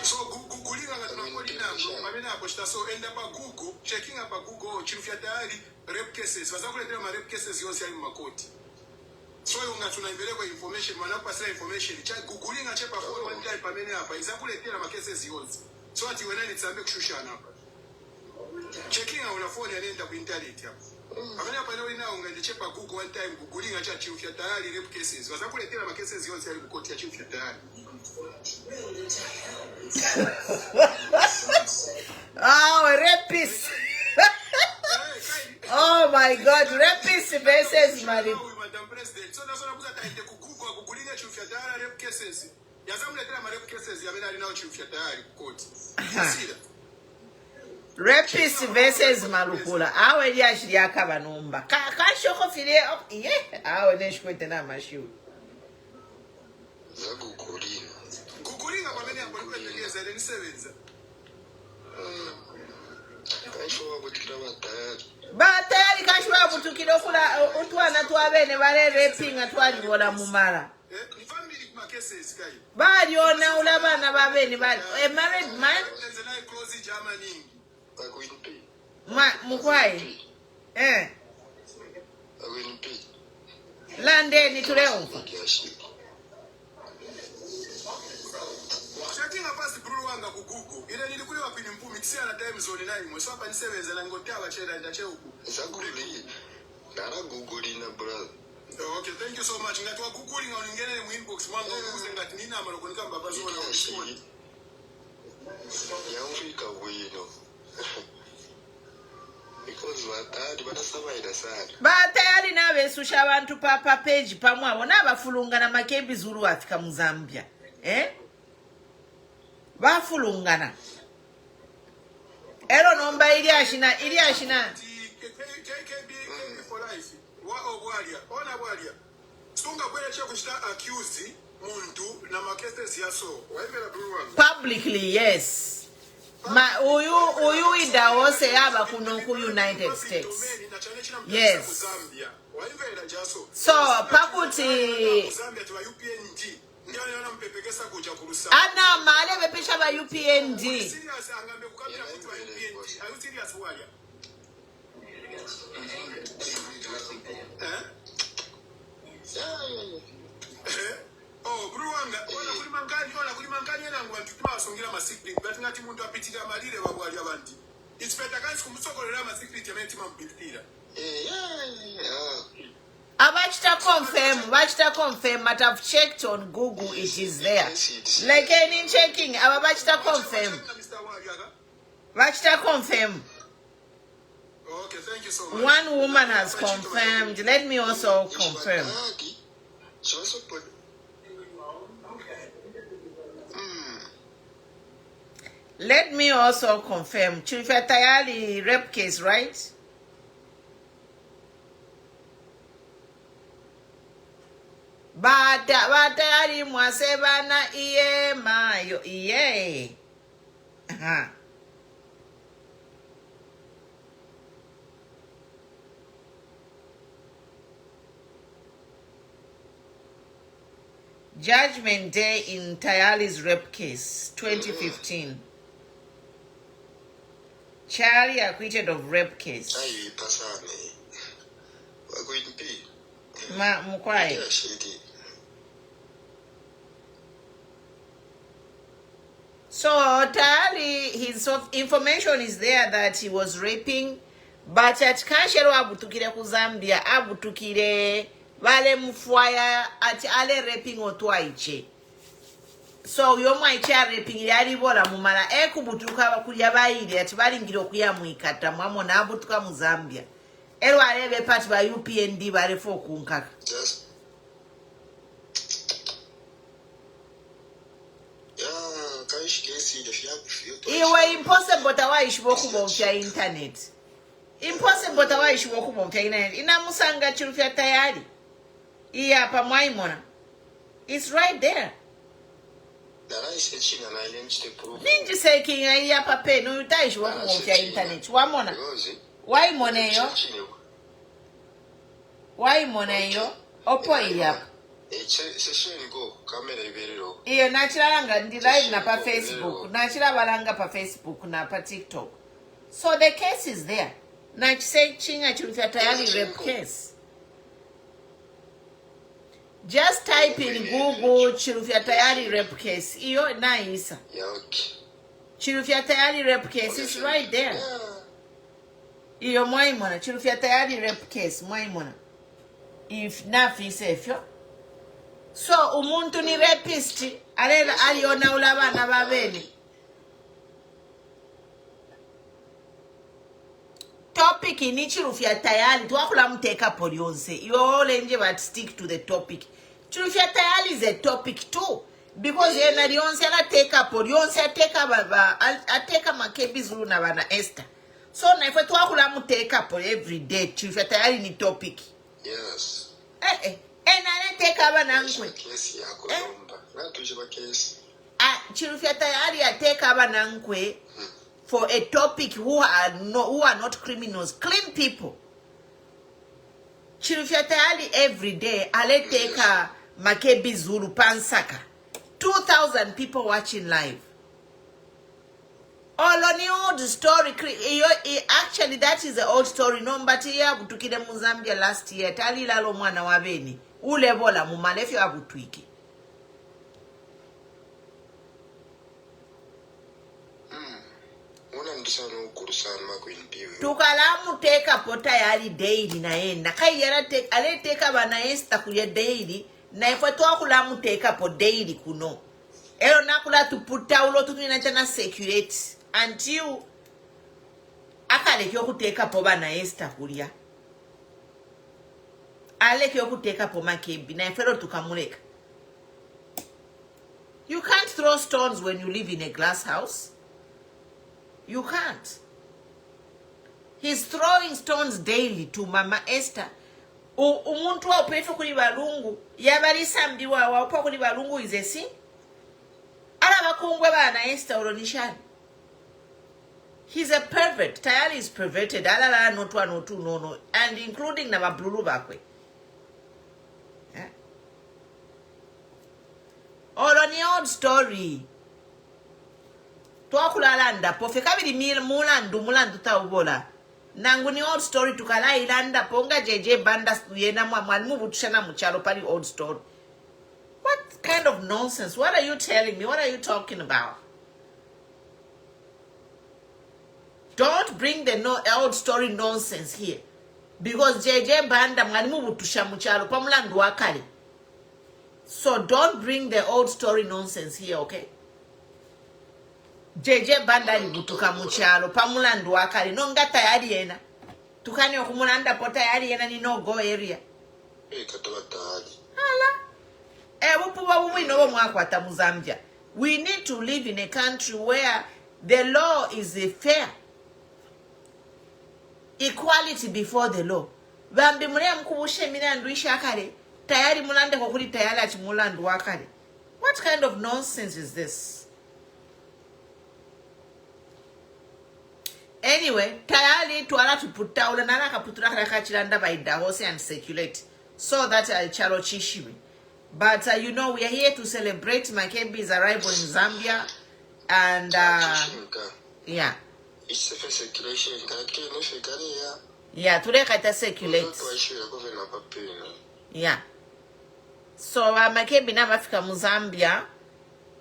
So Google nga tunakodi nako mamena hapo shita so enda pa Google checking apa Google chirufia tayari rape cases wazakuletea ma rape cases yosi ali makoti. So yunga tunaimbele kwa information wanapasa information cha Google nga chepa for one time pamene hapa izakuletea ma cases yosi. So ati wenani tsambe kushushana hapa. Checking on phone anaenda ku internet hapo. Amene hapa leo ina unga chepa Google one time Google acha chief ya tayari rape cases. Wazakuletea ma cases yote ya koti ya chief ya tayari. Rapist. Oh my God, rapist versus Mari. Madam President. So nasona kuza taende ku Google chief ya tayari rape cases. Yazamuletea ma rape cases ya bena linao chief ya tayari koti. Sasa Rapist versus Malukula. Awe li ashiri akaba numba. Kashoko file up. Yeah. Awe neshkwete na mashu. Kukulinga kwa mene ambayo tegeza ile nisebenza. Kashwa kutikira batayari. Batayari kashwa kutukira kula utwana twabene bare raping atwali bola mumala. Ni family kuma cases kai. Bali ona ulabana babene bali. A married man. Nzenai close Germany. Mukwai Landeni tuleumfa Shakinga pasi Bruno wanga ku Google ile nilikuwa pini mpumi tsia na time zone nayo mwe so hapa nisebeza na ngotawa chera ndache huku Zakuli Nara Google ina brother. Okay, thank you so much. Ngatwa Google nga uningene mu inbox mwanga ukuze ngati nina amaloko nikamba bazona ushoni Ya Afrika wino because watadi batasabaira sana. Batayali nabesusha abantu papa page pamwabo nabafulungana Makebi Zulu afika mu Zambia. Bafulungana. Iliashina. KKB for life. Walia. Ona walia. Sunga kwele cha kushita accuse muntu na makete yaso. Waimela Bruwanga. Publicly, yes. Uyu idawose yaba kuno ku United States. Yes. So pakuti ana male bepisha ba UPND. Oh, Bruwanga, ona kulimangani na ngwantu twasongira ma secret, but ngati muntu apitika malire babwali abantu. It's better guys kumusokolera ma secret yamenti mambitira. Abachita confirm, but I've checked on Google, it is there. Like any checking, abachita confirm. Bachita confirm. Okay, thank you so much. One woman has confirmed. Let me also confirm. Let me also confirm. Chilifya Tayali rape case, right? Batayali mwasebana iye mayo iye. Judgment Day in Tayali's rape case, 2015. Charlie acquitted of rape case. Mukwai. So Tayali, his information is there that he was raping, but at Kanshero abutukire ku Zambia, abutukire vale mufwaya ati ale raping otwaiche. So yomwaicha raping yali bola mumala ekubutuka bakulya bayiri ati balingire okuyamwikata mwamona abutuka mu Zambia. Ero alebe pati ba UPND bale fo kunkaka. Iwe impossible tawaishi bokubo mpya internet. Impossible tawaishi bokubo mpya internet. Inamusanga Chilifya Tayali. Iya pa mwaimona. It's right there. Ninji sekinga iya pa pe no utaishi bokubo mpya internet. Wamona. Why moneyo? Why moneyo? Opo iya. Iyo nachiranga ndi live na pa Facebook, nachirabalanga pa Facebook na pa TikTok. So the case is there. Nachise chinga Chilifya Tayali rape case. Just type in Google Chilifya Tayali rape case. Iyo na isa. Chilifya Tayali rape case is right there. Iyo mwaimona Chilifya Tayali rape case mwaimona. If nafi sefyo. So umuntu ni rapist alela aliona ulabana babeni. Topic ni Chilifya Tayali twakula muteka polyonse. You all nje but stick to the topic. Chilifya Tayali is a topic too, because yena lyonse alateka polyonse ateka baba ateka Makebi Zulu na bana Esther. So naifwe twakula muteka po every day. Chilifya Tayali ni topic. Yes. Take abanangwe. Chilifya Tayali take abanangwe for a topic who are not criminals, clean people. Chilifya Tayali every day ale take Makebi Zulu Pansaka. 2,000 people watching live. All on the old story. Actually, that is the old story. No, but here butukide mu Zambia last year. Tali lalo mwana wabeni. Ule bola mu malefi abutwiki. Tukalamu teka pota yali daily na enda. Kai yara ale teka bana esta kuye daily. Na ifwe twakulamu teka po daily kuno. Ero nakula tuputa ulo tunina chana security. Until akale kyoku teka po bana esta kulia. Ale kyoku teka po Makebi. Na ifero tukamuleka. You can't throw stones when you live in a glass house. You can't. He's throwing stones daily to Mama Esther. Umuntu wa upefu kuli balungu. Yabali samdi wa upa kuli balungu is a sin. Ala bakungwe bana Esther oronishani. He's a pervert. Tayali is perverted. Alala notwa notu no. And including na mablulu bakwe. Yeah. Oloni old story. Twakulalanda po fekabili mulandu taubola. Nanguni old story tukala ilanda ponga jeje banda yena mwalimu butushana muchalo pali old story. What kind of nonsense? What are you telling me? What are you talking about? Don't bring the old story nonsense here. Because JJ Banda mwalimu butusha muchalo pamulandu wakali. So don't bring the old story nonsense here, okay? JJ Banda libutuka muchalo pamulandu wakali. No nga Tayali yena. Tukani okumulanda po Tayali yena ni no go area. Hala. We need to live in a country where the law is fair. Equality before the law. Bambi mule mkubushe milandu ishakale. Tayali mulande kukuli Tayali achimulandu wakale. What kind of nonsense is this? Anyway, Tayali tuwala tuputa ula nalaka putura kachilanda by Dahose and circulate. So that chalo chishiwi. But you know, we are here to celebrate Makebi's arrival in Zambia. And yeah. It's the first circulation. Yeah, today I circulate. Yeah. So Makebi now Africa Zambia,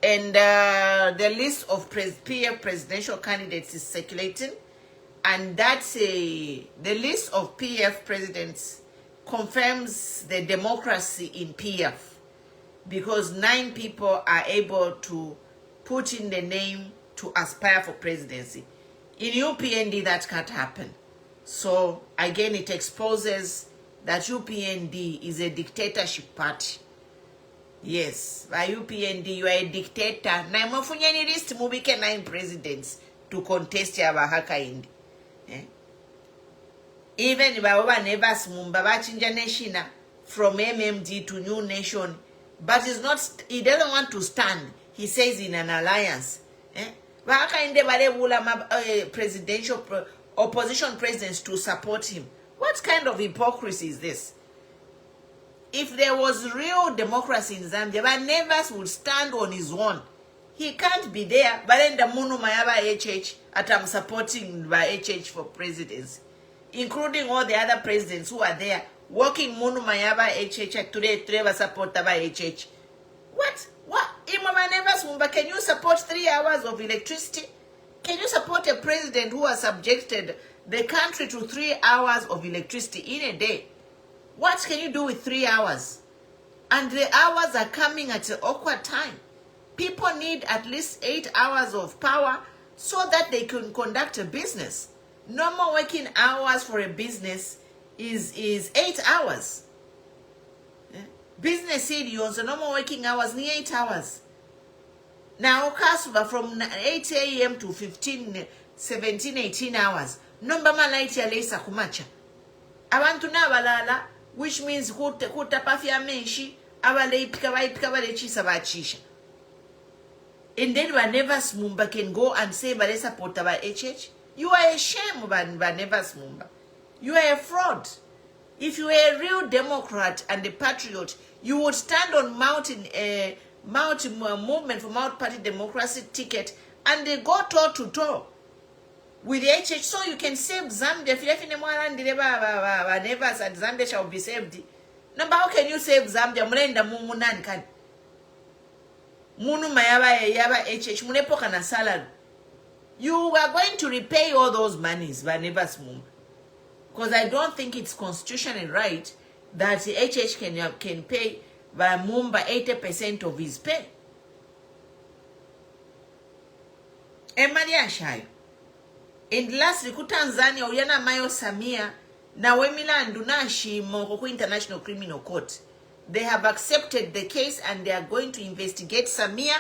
and the list of PF presidential candidates is circulating, and that's the list of PF presidents confirms the democracy in PF, because 9 people are able to put in the name to aspire for presidency. In UPND, that can't happen. So, again, it exposes that UPND is a dictatorship party. Yes, by UPND, you are a dictator. Na mafunyani list mubike 9 presidents to contest ya bahaka indi. Even Baba never smumba bachinja nation from MMD to New Nation, but he's not. He doesn't want to stand. He says in an alliance. Presidential opposition presidents to support him. What kind of hypocrisy is this? If there was real democracy in Zambia, Nevers would stand on his own. He can't be there, but then the Munu Mayaba HH I'm supporting by HH for presidency, including all the other presidents who are there working Munu Mayaba HH today support by HH. What? Can you support 3 hours of electricity? Can you support a president who has subjected the country to 3 hours of electricity in a day? What can you do with 3 hours? And the hours are coming at an awkward time. People need at least 8 hours of power so that they can conduct a business. Normal working hours for a business is 8 hours. Business idiots, normal working hours ni 8 hours. Now, Kasuba from 8 a.m. to 17, 18 hours. Number malaiti ya leisa kumacha. Abantu na balala, which means kutapafia menshi, abale ipika bale chisa bachisha. And then Banevas Mumba can go and say bale supporter by HH. You are a shame, Banevas Mumba. You are a fraud. If you were a real Democrat and a patriot, you would stand on movement for Mount Party Democracy ticket and they go toe to toe with the HH, so you can save Zambia. If you never said Zambia shall be saved. Number, how can you save Zambia? Mulenda mumunani kan munu mayaba yaba HH munepoka na salary. You are going to repay all those monies by never smooth. Because I don't think it's constitutionally right that the HH can pay by Mumba 80% of his pay. Emalia Shayo. And lastly, Tanzania uyana mayo Samia na wemila ndunashi moko International Criminal Court. They have accepted the case and they are going to investigate Samia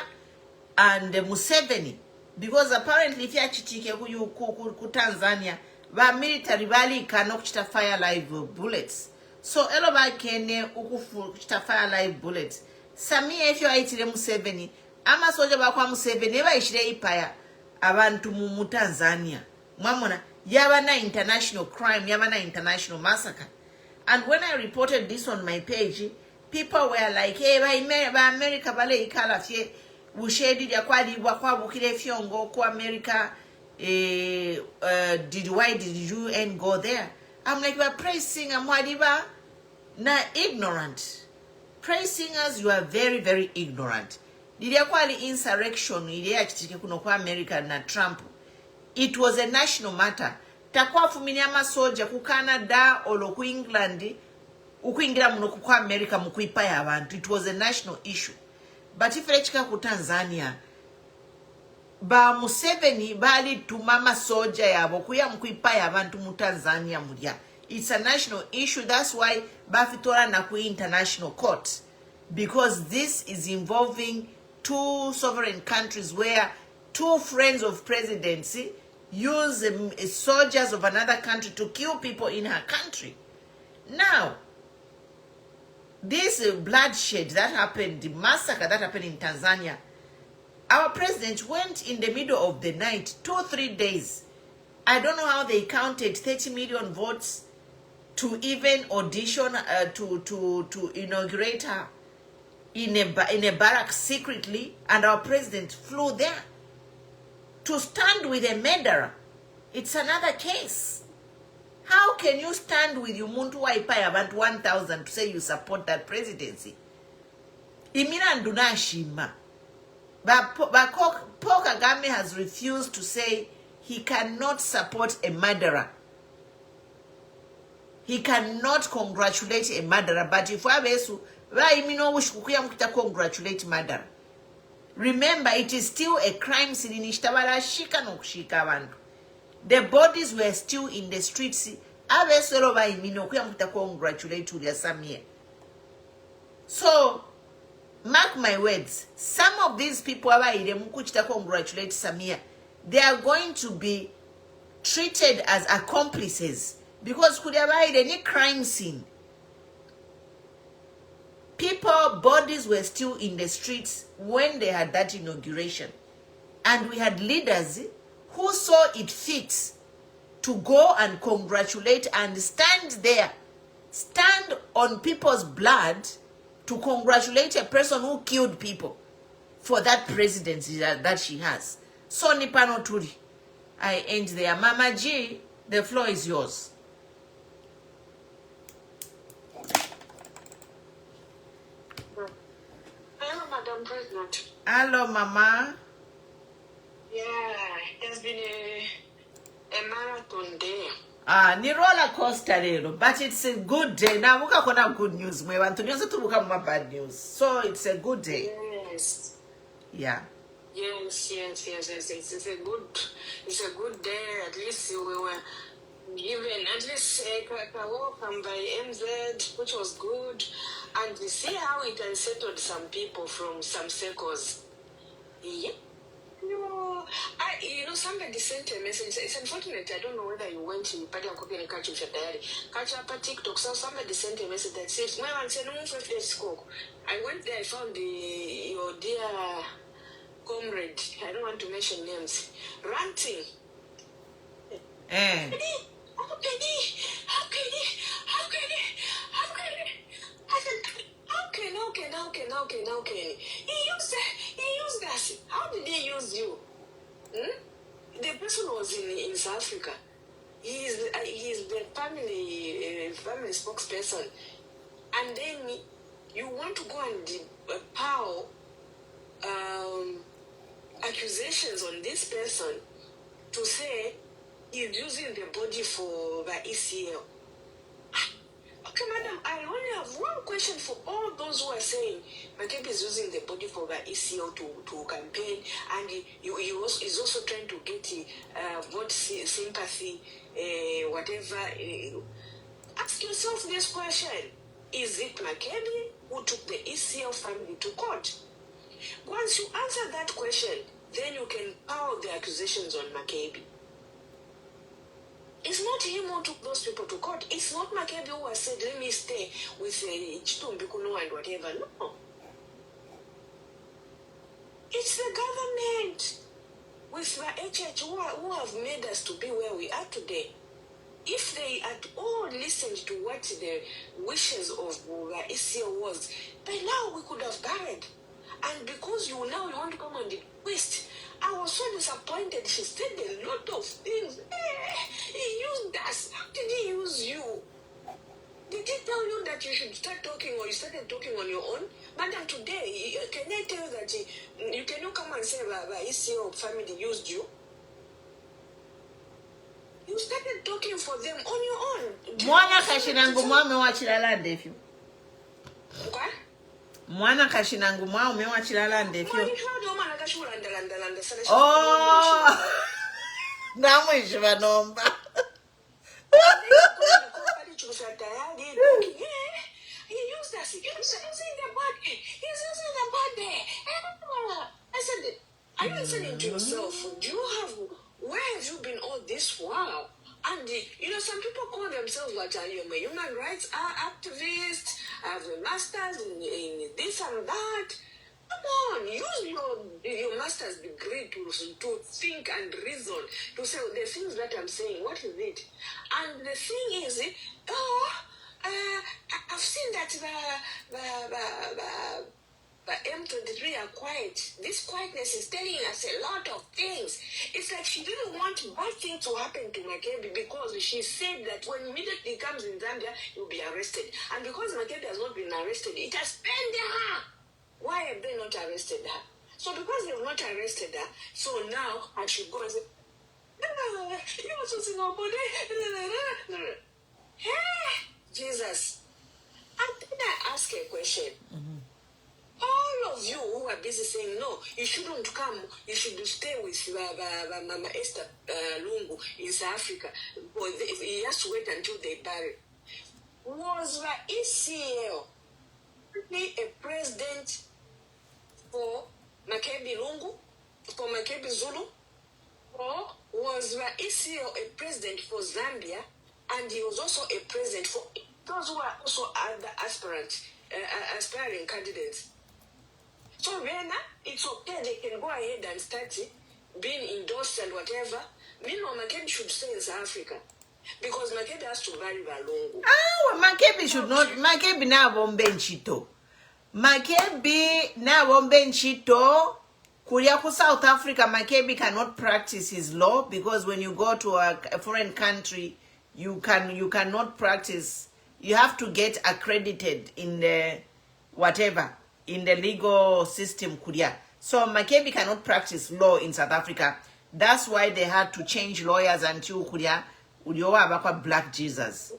and Museveni. Because apparently if you chichike ku Tanzania ba military balika n'okuchita fire live bullets. So elo bakene ukuchita fire live bullets. Samia efyo ayitire Museveni amasoja bakwa Museveni bayishire ipaya abantu mu Tanzania. Mwamona yabana international crime, yabana international massacre. And when I reported this on my page, people were like, hey, ba America bale ikala fye bushedi ya kwadi wakwa bukire fyongo ku America why did you and go there? I'm like, we're praising amwadiba na ignorant. Praise singers, you are very, very ignorant. Did you call insurrection? America na Trump. It was a national matter. Takwa fuminyama soja ku Canada or ku England, ukuingira muno ku America mukuipa ya abantu. It was a national issue. But if lechika ku Tanzania, ba Museveni bali tumama soja yabo kuya mukuipa ya abantu mu Tanzania mulia. It's a national issue. That's why Bafitora na ku international court, because this is involving two sovereign countries where two friends of presidency use soldiers of another country to kill people in her country. Now, this bloodshed that happened, the massacre that happened in Tanzania, our president went in the middle of the night, 2-3 days. I don't know how they counted 30 million votes to even audition to inaugurate her in a barrack secretly, and our president flew there to stand with a murderer. It's another case. How can you stand with Umuntu Waipai about 1,000 to say you support that presidency? Imina Ndunashima. But Paul Kagame has refused to say he cannot support a murderer. He cannot congratulate a murderer. But if Wabesu, congratulate murderer. Remember, it is still a crime scene. The bodies were still in the streets. So, mark my words, some of these people congratulate Samia, they are going to be treated as accomplices because could have any crime scene. People, bodies were still in the streets when they had that inauguration. And we had leaders who saw it fit to go and congratulate and stand there, stand on people's blood to congratulate a person who killed people for that presidency that she has. So Nipano Turi, I end there. Mama G, the floor is yours. Hello, Madam President. Hello, Mama. Yeah, it's been a marathon day. Ni roller coaster lero, but it's a good day. Now we got good news. We want to news to look at bad news. So it's a good day. Yes. Yeah. Yes. It's a good day. At least we were given at least a welcome by MZ, which was good. And you see how it unsettled some people from some circles. Yeah. Somebody sent a message. It's unfortunate. I don't know whether you went to Party and Copy and catch Tayali. Catch up at TikTok. So somebody sent a message that says, "Well, I said, I went there. I found your dear comrade. I don't want to mention names. Ranting. How can he? I said, how can he? He used us. How did he use you? The person was in South Africa. He is the family spokesperson. And then you want to go and pile accusations on this person to say he's using the body for the ECL. Okay, madam, I only have one question for all those who are saying Makebi is using the body for the ECO to campaign, and he is also trying to get vote sympathy, whatever. Ask yourself this question. Is it Makebi who took the ECO family to court? Once you answer that question, then you can pile the accusations on Makebi. It's not not him who took those people to court. It's not Makebi who has said, let me stay with Chitumbi Kuno and whatever. No. It's the government with the HH who have made us to be where we are today. If they had all listened to what the wishes of the ECO was, by now we could have buried. And because you want to come and request, I was so disappointed. She said a lot of things. He used us. How did he use you? Did he tell you that you should start talking, or you started talking on your own? Madam, today, can I tell you that you cannot come and say the ECO family used you? You started talking for them on your own. Mwana kashinangu mwame wachilala ndefyo. What? Mwana kashinangu mwame wachilala ndefyo. Oh! Namwe shivanomba. He used us. He's using the body. He's using the body. I said, are you listening to yourself? Where have you been all this while? And, some people call themselves human rights activists, have a master's in this and that. Come on, use your master's degree to think and reason, to say the things that I'm saying. What is it? And the thing is, I've seen that the M23 are quiet. This quietness is telling us a lot of things. It's like she didn't want bad things to happen to Makebi because she said that when immediately comes in Zambia, he'll be arrested. And because Makebi has not been arrested, it has pained her. Why have they not arrested her? So because they've not arrested her, so now I should go and say, you also sing our body. Hey, Jesus. And then I ask a question. Mm-hmm. All of you who are busy saying, no, you shouldn't come, you should stay with Mama Esther Lungu in South Africa. But he has to wait until they bury. Was the ECL a president for Makebi Lungu, for Makebi Zulu? Or was the ECL a president for Zambia, and he was also a president for those who are also other aspiring candidates? So then, it's okay, they can go ahead and start being endorsed and whatever. Meanwhile, Makebi should stay in South Africa. Because Makebi has to marry Balongo. Makebi should not. Makebi na bombe nchito. Makebi na bombe nchito. Kuria ku South Africa, Makebi cannot practice his law because when you go to a foreign country, you cannot practice. You have to get accredited in the whatever, in the legal system, Kuria. So Makebi cannot practice law in South Africa. That's why they had to change lawyers until Kuria Uliowa bakwa Black Jesus.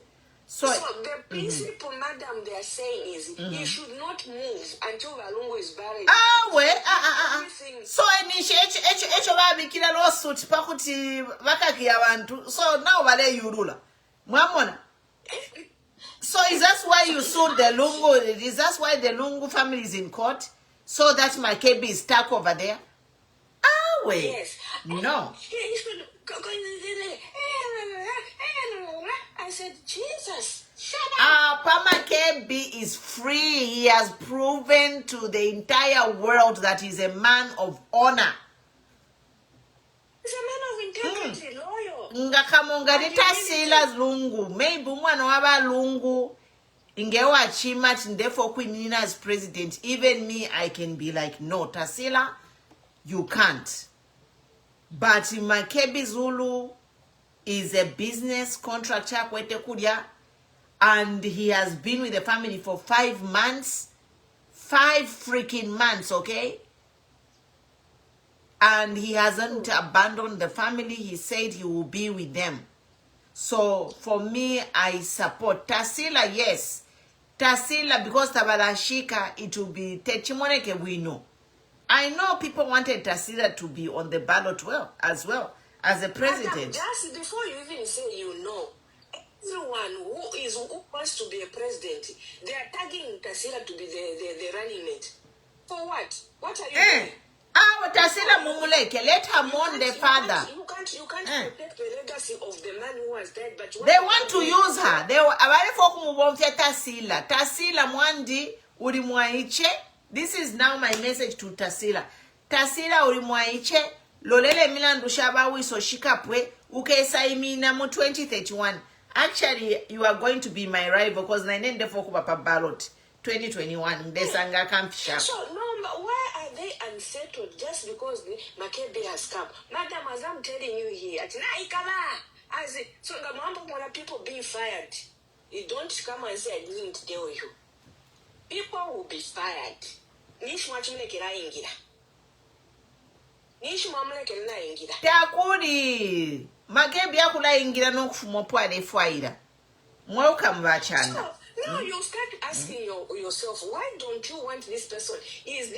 So the principle, madam, they are saying is he should not move until Balongo is buried. So echo babikira lawsuit pakuti bakaki abantu. So now bale yurula. Mwamona. So is that why you sued the Lungu? Is that why the Lungu family is in court? So that Makebi is stuck over there? Yes. No. He should go I said, Jesus, shut up. Makebi is free. He has proven to the entire world that he's a man of honor. He's a man of integrity, loyal. Ngakamonga litasila Lungu. Maybe mwana waba Lungu ingewa chima tindefo Queen as president. Even me, I can be like, no, Tasila, you can't. But Makebi Zulu is a business contractor kwete kudia, and he has been with the family for 5 months. 5 freaking months, okay? And he hasn't abandoned the family. He said he will be with them. So for me, I support Tasila. Yes, Tasila, because Tabalashika, it will be Techimoneke. We know. I know people wanted Tasila to be on the ballot as well as a president. Just before you even say you know, everyone who wants to be a president, they are tagging Tasila to be the running mate. For what? What are you doing? Tasila mumuleke. Let her mourn the father. You can't protect the legacy of the man who was dead, but they want to use her. They abale folk mubomfya Tasila. Tasila mwandi ulimwaiche. This is now my message to Tasila. Tasila ulimwaiche. Lolele milandu shaba wiso shikapwe. Ukesa imina mu 2031. Actually, you are going to be my rival because I named the folk papa ballot 2021. Desanga kamfisha. So no, why are they unsettled just because the Makebi has come? Madam, as I'm telling you here, as so people being fired. You don't come and say I didn't tell you. People will be fired. Takuri Makebi akula ingira n'okufuma pwale fwaira. Welcome bachana. No, you start asking yourself, why don't you want this person? Is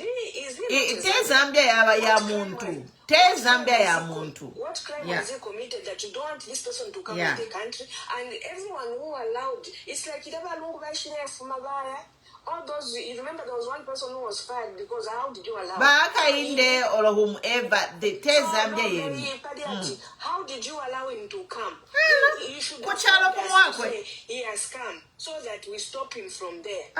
Zambia ya muntu. Zambia ya muntu. What crime has he committed that you don't want this person to come to the country? And everyone who allowed, it's like all those, you remember there was one person who was fired because how did you allow Baka inde or whomever the Zambia how did you allow him to come? You should say he has come so that we stop him from there.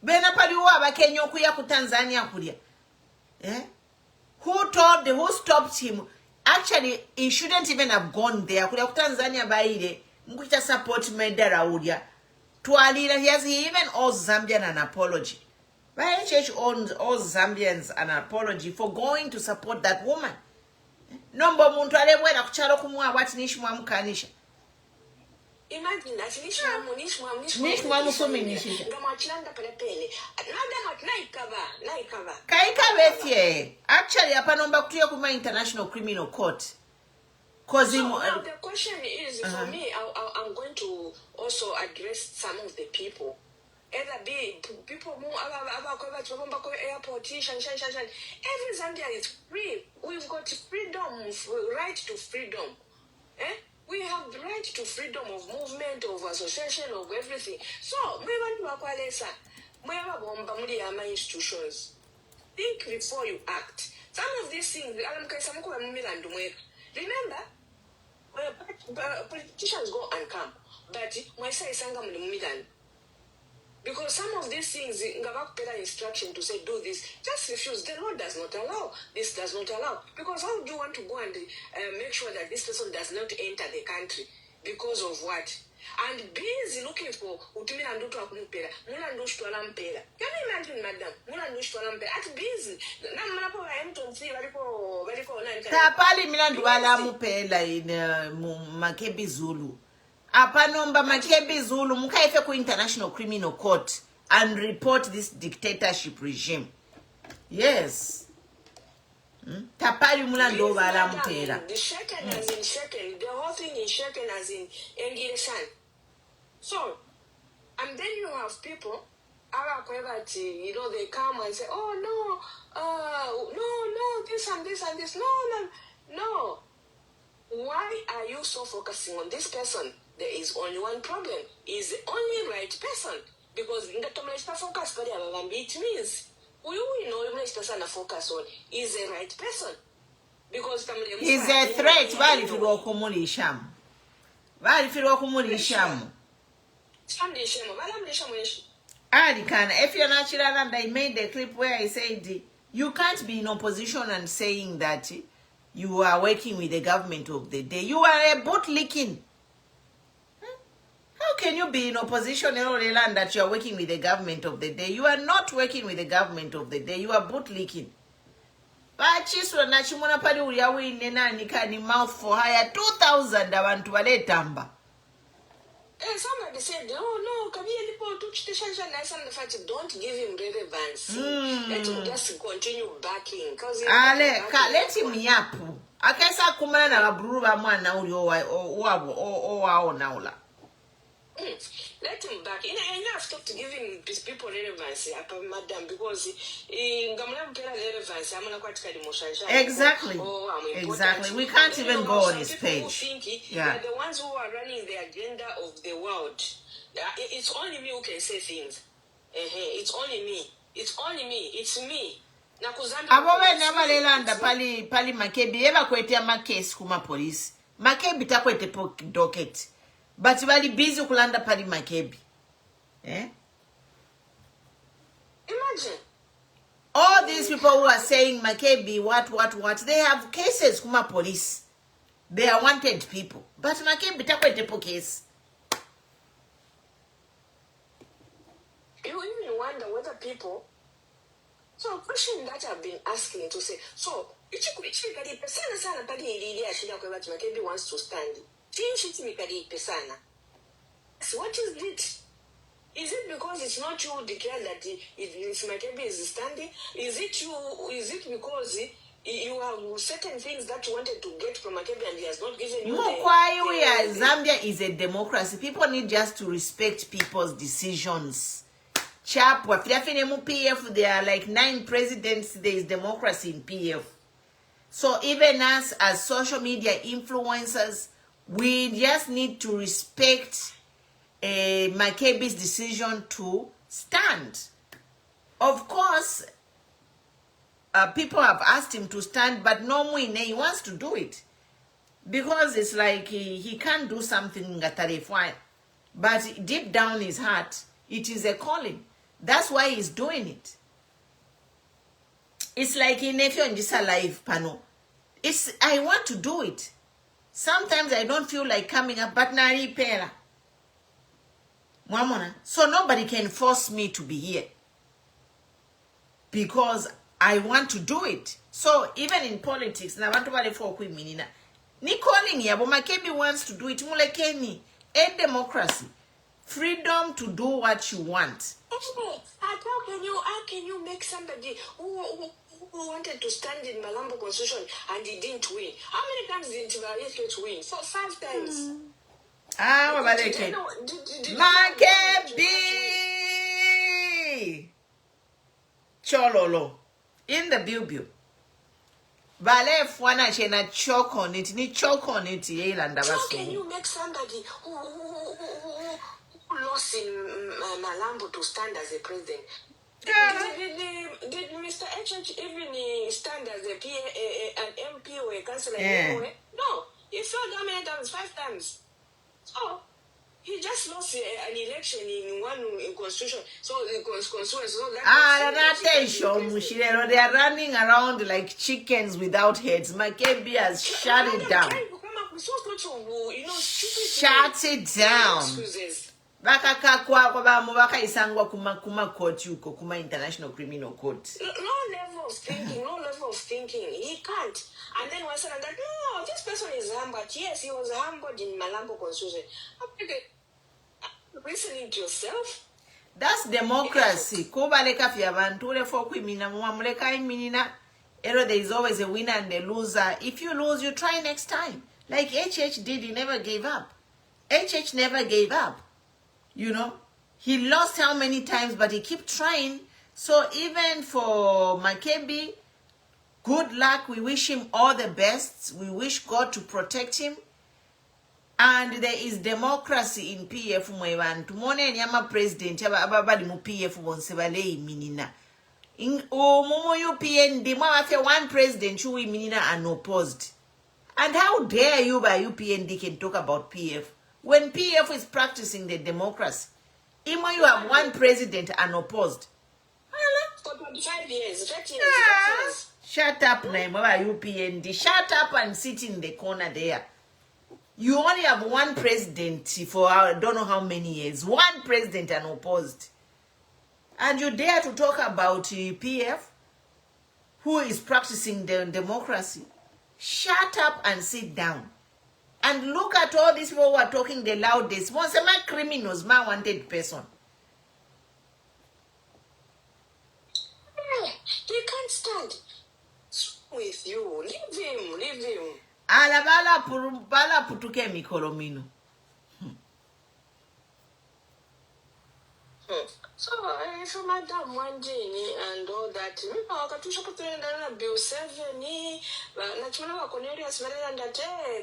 Bena paliwa abakenya okuya ku Tanzania kulya. Who stopped him? Actually, he shouldn't even have gone there. Kulya ku Tanzania baile mkuita support medara ulya. He even owes Zambian an apology. Why church owes Zambians an apology for going to support that woman? Nombo muntu alebwera kuchalo kumwa wati nishimwa mukanisha. Imagine that nishimwa musumi nishisha. Kaika befye. Actually, hapa nomba kutuya kuma International Criminal Court. So now the question is, for me, I'm going to also address some of the people. Either be people who airport, every Zambia is free. We've got freedom, right to freedom. We have the right to freedom of movement, of association, of everything. So, we want to institutions. Think before you act. Some of these things, remember, politicians go and come, but my side is because some of these things, instruction to say do this, just refuse. The law does not allow. This does not allow. Because how do you want to go and make sure that this person does not enter the country? Because of what? And busy looking for Utimina Ndutu Akumpera, Muna Ndush to Alampera. Can you imagine, madam? Muna Ndush to Alampera. At busy. Namanapo, I am to see very Tapali Milandu Alamupela in Makebi Zulu. Apanomba Makebi Zulu, Mukaife ku International Criminal Court and report this dictatorship regime. Yes. Tapali Mulandu Alamupela. The shaken as in shaken. The whole thing is shaken as in Engileshan. So, and then you have people, they come and say, oh no, this and this and this. No. Why are you so focusing on this person? There is only one problem. He's the only right person. Because in the focus, it means we know focus on is the right person. Because he's a threat. Why if you walk Sham? Why if you walk Sham? If you're natural, and I made the clip where I said you can't be in opposition and saying that you are working with the government of the day. You are a bootlicking. How can you be in opposition in all the land that you are working with the government of the day? You are not working with the government of the day. You are bootlicking. Mouth for hire 2,000 abantu baletamba. Somebody said, no, don't give him relevance. Let him just continue backing. Let him yapu. Akesa kumana na baburu ba mwana uli owa naula. Let him back. And I have stopped giving these people relevance, madam, because exactly. Exactly. We can't even go on his page. They're the ones who are running the agenda of the world. It's only me who can say things. It's only me. It's only me. It's me. Na kuzamba abo bena balelanda pali Makebi eba kwetea makesi kuma police. Makebi takwete docket. But bali busy kulanda pali Makebi. Eh? Imagine. All these people who are saying Makebi, what, they have cases kuma police. They are wanted people. But Makebi takwete case. You even wonder whether people. So, a question that I've been asking to say, so, Makebi wants to stand. So, what is it? Is it because it's not you declared that if Makebi is standing? Is it because you have certain things that you wanted to get from Makebi and he has not given you? Zambia is a democracy. People need just to respect people's decisions. Chap, what PF, there are like 9 presidents, there is democracy in PF. So even us as social media influencers, we just need to respect Makebi's decision to stand. Of course, people have asked him to stand, but no way he wants to do it. Because it's like he can't do something in Gatarefwa. But deep down his heart, it is a calling. That's why he's doing it. It's like in Nephew and Jisa live panel. I want to do it. Sometimes I don't feel like coming up, but nari pera. So nobody can force me to be here. Because I want to do it. So even in politics, na bantu bale for minina. Ni calling here, but Makebi wants to do it. Mulekeni, a democracy. Freedom to do what you want. How can you make somebody who wanted to stand in Malambo Constitution and he didn't win? How many times did he get to win? 5 times. What about it? Makebi! Chololo. In the bubu. Bale fwana chena choke on it. Ni choke on it. How can you make somebody who lost in Malambo to stand as a president? Did Mr. HH even stand as a an MP or a councillor? No, he failed how many times? 5 times. So he just lost an election in one constitution. So the constitution. So that they are running around like chickens without heads. Makebi has shut it down. Shut it down. Bakaka kwa baka isangwa kuma court yuko kuma international criminal court. No level of thinking. He can't. And then one said that no, this person is humbled. Yes, he was humbled in Malambo Constitution. Listening to yourself. That's democracy. Kubaleka fya bantu for kwimina mwamuleka iminina. There is always a winner and a loser. If you lose, you try next time. Like HH did, he never gave up. HH never gave up. You know, he lost how many times, but he kept trying. So even for Makebi, good luck. We wish him all the best. We wish God to protect him. And there is democracy in PF mwebantu. Tumone nyama president ababali mu PF bonsebale minina. Momo UPND mwa one president who minina unopposed. And how dare you by UPND can talk about PF? When PF is practicing the democracy, even you have one president unopposed. For 25 years, 30 years. Shut up, UPND. Shut up and sit in the corner there. You only have one president for I don't know how many years. One president unopposed. And you dare to talk about PF, who is practicing the democracy. Shut up and sit down. And look at all these people who are talking the loudest. Once a man criminals, man wanted person. He can't stand with you. Leave him. Alabala putuke mikolomino. So, if Madam Wanjini and all that, Bill 7,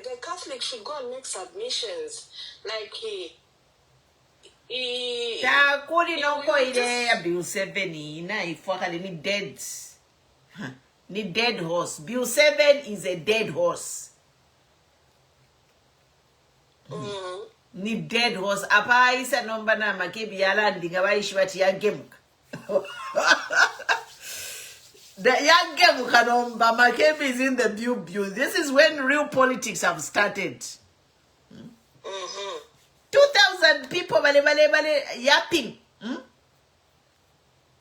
the Catholic should go and make submissions. Like Takuli no ko ile Bill 7 ina ifwaka limi dead. Ni dead horse. Bill 7 is a dead horse. Ni dead horse. Apa isa nomba na Makebi yalandi ngabaishi bati ya gemuka. The young gemuka nomba Makebi is in the view. This is when real politics have started. 2,000 people bale yapping.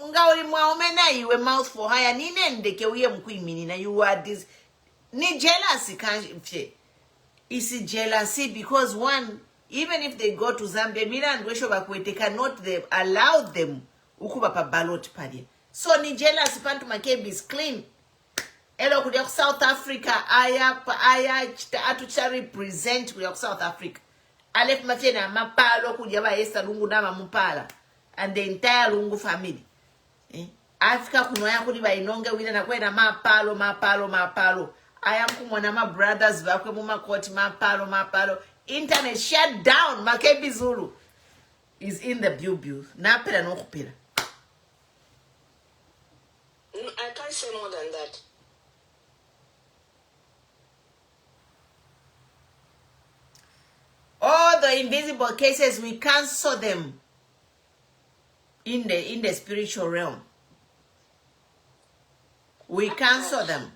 Nga uli mwaomena iwe mouth for hire ninende ke uye mkuimini na you are this ni jealousy kanjifye. Isi jealousy because one, even if they go to Zambia, Mila and Wesho Bakwete cannot allow them ukuba pa ballot party. So ni jealousy pantu Makebi is clean. Elo kudia South Africa aya atucha represent kudia South Africa. Alef mafena mapalo kudia ba Esther Lungu na mamupala and the entire Lungu family. Africa kunoya kuli ba inonge wina na kwenda mapalo. I am kumwana ma brothers bakwe mu makoti mapalo. Internet shut down. Makebi Zulu is in the view. Na pera no kupira. I can't say more than that. All the invisible cases, we cancel them in the spiritual realm. We cancel them.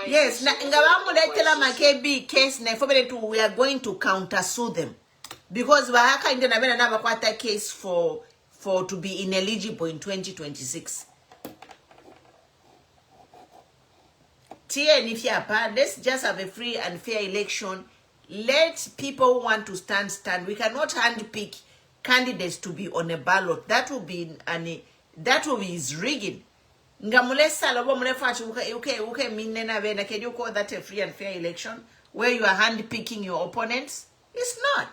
Yes, Makebi case we are going to counter sue them because Bahaka in the case for to be ineligible in 2026. Let's just have a free and fair election. Let people who want to stand. We cannot handpick candidates to be on a ballot. That will be is rigging. Can you call that a free and fair election where you are handpicking your opponents? It's not.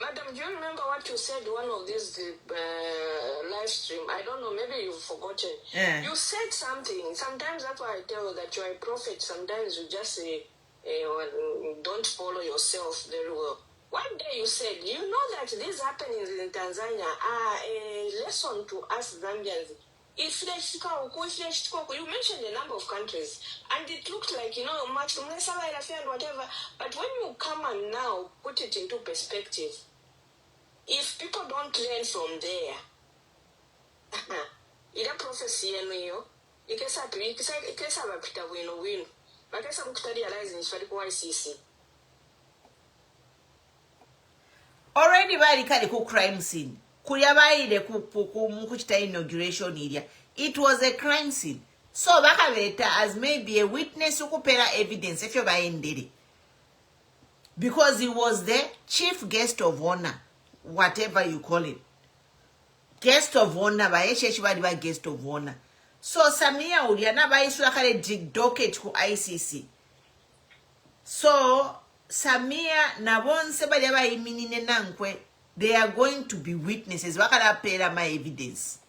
Madam, do you remember what you said one of these live stream? I don't know, maybe you've forgotten. Yeah. You said something. Sometimes that's why I tell you that you're a prophet. Sometimes you just say, don't follow yourself very well. One day you said, you know that these happenings in Tanzania are a lesson to us Zambians. You mentioned a number of countries, and it looked like, much and whatever. But when you come and now put it into perspective, if people don't learn from there, ila prophecy yenu ikesa bapita wino bakesa mukutalialize nishali kwa ICC already bali kali ku crime scene kuyabaile kuchita inauguration area. It was a crime scene, so bakaleta as maybe a witness ukupela evidence if you baendele because he was the chief guest of honor, whatever you call it, guest of honor by guest of honor. So Samia uliana baisula kale docket ku ICC. So Samia na bonse bali abayiminine nankwe, they are going to be witnesses. Wakala pela my evidence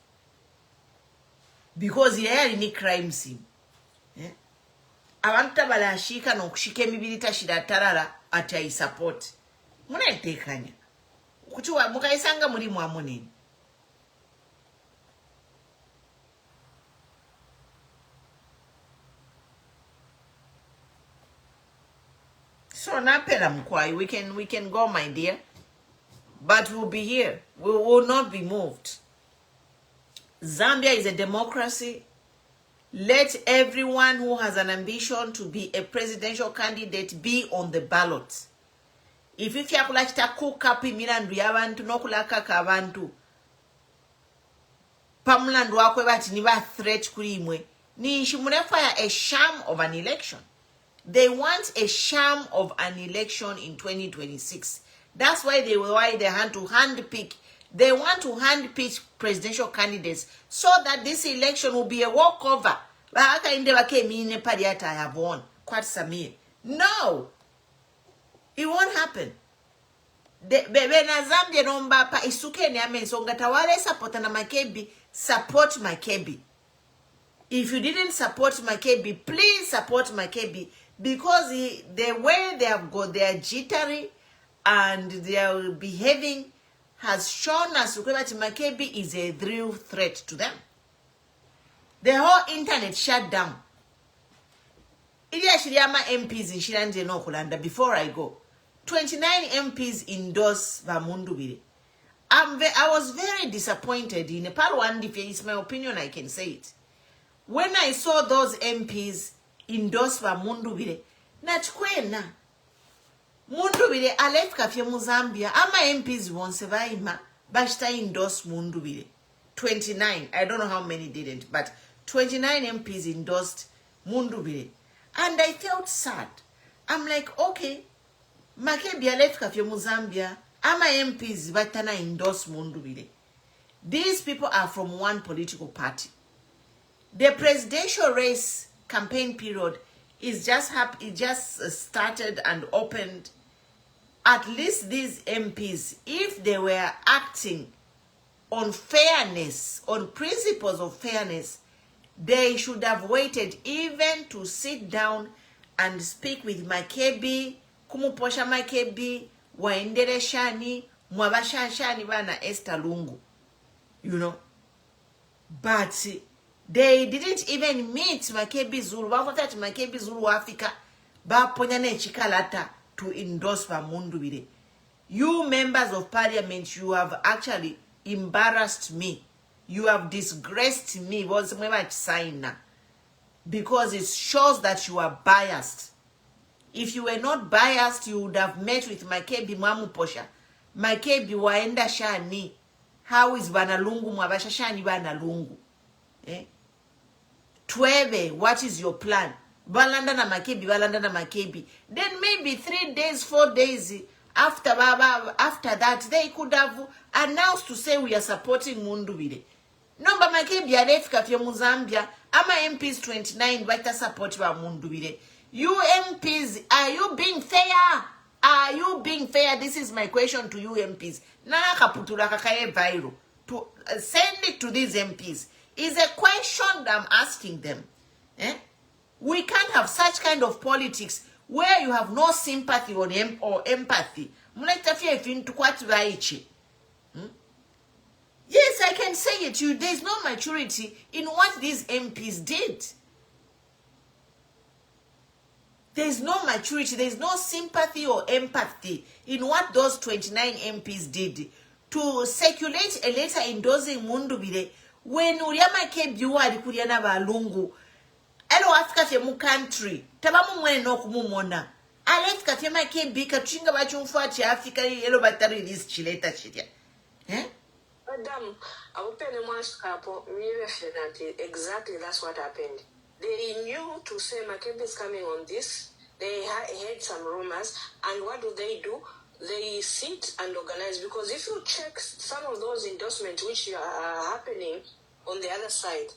because here in a crime scene. Abantu balashika no kushika emibirita shidatarara ati support. Muna itekanya. Kuchua mukaisanga muri mwamunini. So napela mkwai, we can go, my dear. But we'll be here. We will not be moved. Zambia is a democracy. Let everyone who has an ambition to be a presidential candidate be on the ballot. If you fyakulachita kukapi milandu yabantu nokulakaka abantu pamulandu wakwe bati niba threat kulimwe ni shimunefaya a sham of an election. They want a sham of an election in 2026. That's why they want to handpick. They want to handpick presidential candidates so that this election will be a walkover. No, it won't happen. Support Makebi. If you didn't support Makebi, please support Makebi because the way they are jittery and they are behaving has shown us that Makebi is a real threat to them. The whole internet shut down. MPs in Shirande no Kulanda. Before I go, 29 MPs endorse Mundubile. I was very disappointed in Nepal one. If it's my opinion, I can say it. When I saw those MPs endorse Mundubile, Natkwena Mundubile alefka fye mu Zambia. Ama MPs wonse vaima bashita endorse Mundubile. 29. I don't know how many didn't, but 29 MPs endorsed Mundubile. And I felt sad. I'm like, okay, Makebi alefka fye mu Zambia. Ama MPs batana endorse Mundubile. These people are from one political party. The presidential race campaign period is just started and opened. At least these MPs, if they were acting on fairness, on principles of fairness, they should have waited even to sit down and speak with Makebi, kumuposha Makebi, waendele shani, mwabashashani bana Esther Lungu, you know. But they didn't even meet Makebi Zulu. Bafata Makebi Zulu Africa, ba ponyane chikalata to endorse Mundubile. You members of parliament, you have actually embarrassed me. You have disgraced me. Because it shows that you are biased. If you were not biased, you would have met with Makebi Mamu Posha. Makebi waenda shani. How is Banalungu mwabasha shani Banalungu? Eh? Twebe, what is your plan? Balanda na Makebi. Then maybe 3 days, 4 days after that, they could have announced to say we are supporting Mundubile. Number Makebi alefika fye mu Zambia. Ama MPs 29 baita support wa Mundubile. You MPs, are you being fair? Are you being fair? This is my question to you MPs. Nana kaputula kakaye viral. To send it to these MPs. Is a question that I'm asking them. Eh? We can't have such kind of politics where you have no sympathy or empathy. Yes, I can say it. There's no maturity in what these MPs did. There's no maturity. There's no sympathy or empathy in what those 29 MPs did to circulate a letter endorsing Mundubile when Uriama Kebiwa Kuriana Balungu. Elo Africa fye mu country. Tabamu mwe no kumumona. Alefika fye Makebi kachinga bachumfuati Africa elo batari release chileta chidia. Eh? Madam, I will pay the mask capo, exactly that's what happened. They knew to say Makebi is coming on this. They heard some rumors, and what do? They sit and organize, because if you check some of those endorsements which are happening on the other side,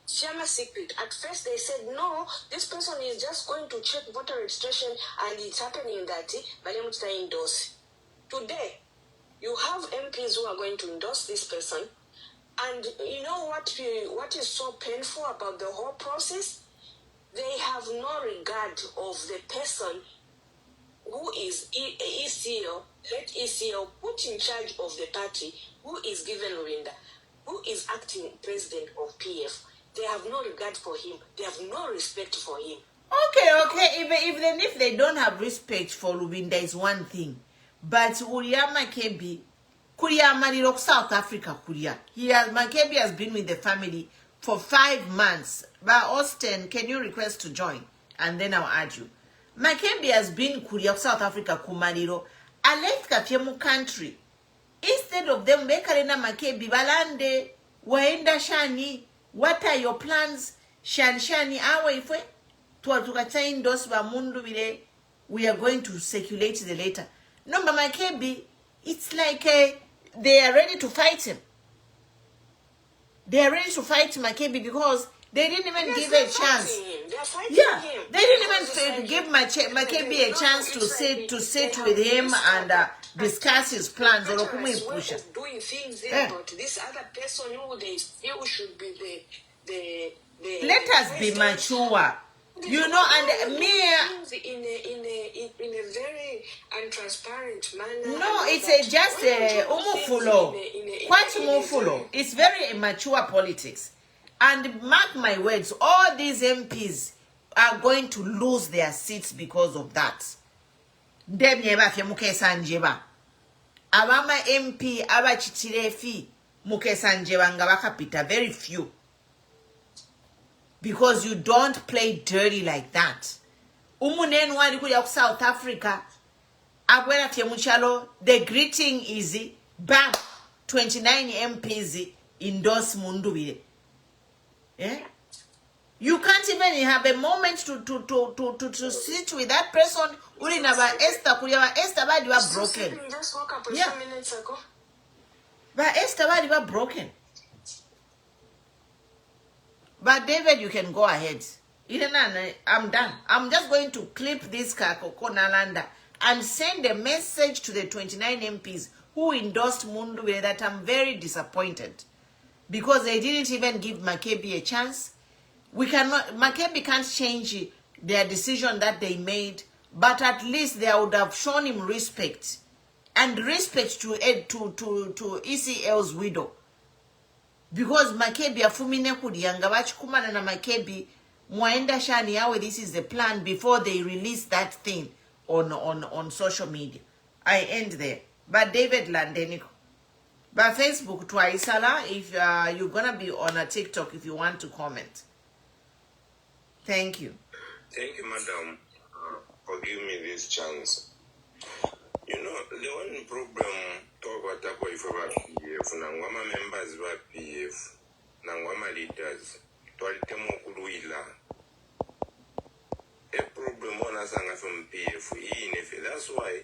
Shama secret. At first they said, no, this person is just going to check voter registration and it's happening that but they must endorse. Today, you have MPs who are going to endorse this person, and you know what is so painful about the whole process? They have no regard of the person who is ECL, let ECL put in charge of the party, who is given Rinda, who is acting president of PF. They have no regard for him. They have no respect for him. Okay. Even if they don't have respect for Lubinda is one thing. But Uriama Makebi, Kuria Manirok, South Africa, Kuria. Makebi has been with the family for 5 months. But Austin, can you request to join? And then I'll add you. Makebi has been Kuria, South Africa, Kumariro. Alefka Fiemu country. Instead of them, Bekarena Makebi, Balande, Waenda Shani. What are your plans? Shani awa ifwe tuwatukata endorse Mundubile. We are going to circulate the letter. No, but Makebi, it's like they are ready to fight him. They are ready to fight Makebi because they didn't even give a chance. Yeah, they didn't even give Makebi a chance to sit with him and discuss his plans. Doing things there, but this other person who they feel should be the let us be mature. You know, and me in a very untransparent manner. no, it's just a umufulo. Quite umufulo. It's very immature politics. And mark my words, all these MPs are going to lose their seats because of that. Dem yeba fe mukesa njeba. Abama MP aba chitirefi mukesa njeba nga bakapita, very few. Because you don't play dirty like that. Umunenu wali kuya ku South Africa. Agwera fye muchalo. The greeting is bam. 29 MPs endorse Mundubile. Yeah? You can't even have a moment to sit with that person. Uri na ba Esther kuya ba Esther badi wa broken. Just woke up a Yeah. few minutes ago. But Esther badi wa broken. But David, you can go ahead. I'm done. I'm just going to clip this Nalanda and send a message to the 29 MPs who endorsed Mundubile that I'm very disappointed because they didn't even give Makebi a chance. Makebi can't change their decision that they made, but at least they would have shown him respect and respect to ECL's widow. Because Makebi afumine kudiyanga bachikumana na Makebi mwaenda shani yawe, this is the plan before they release that thing on social media. I end there. But David Landeniko. But Facebook twaisala if you're gonna be on a TikTok if you want to comment. Thank you. Thank you, madam, for giving me this chance. You know, the one problem talk about PF, Nangwama members were PF, Nangwama leaders, Twalitemo Kuruila. A problem on us from PF, that's why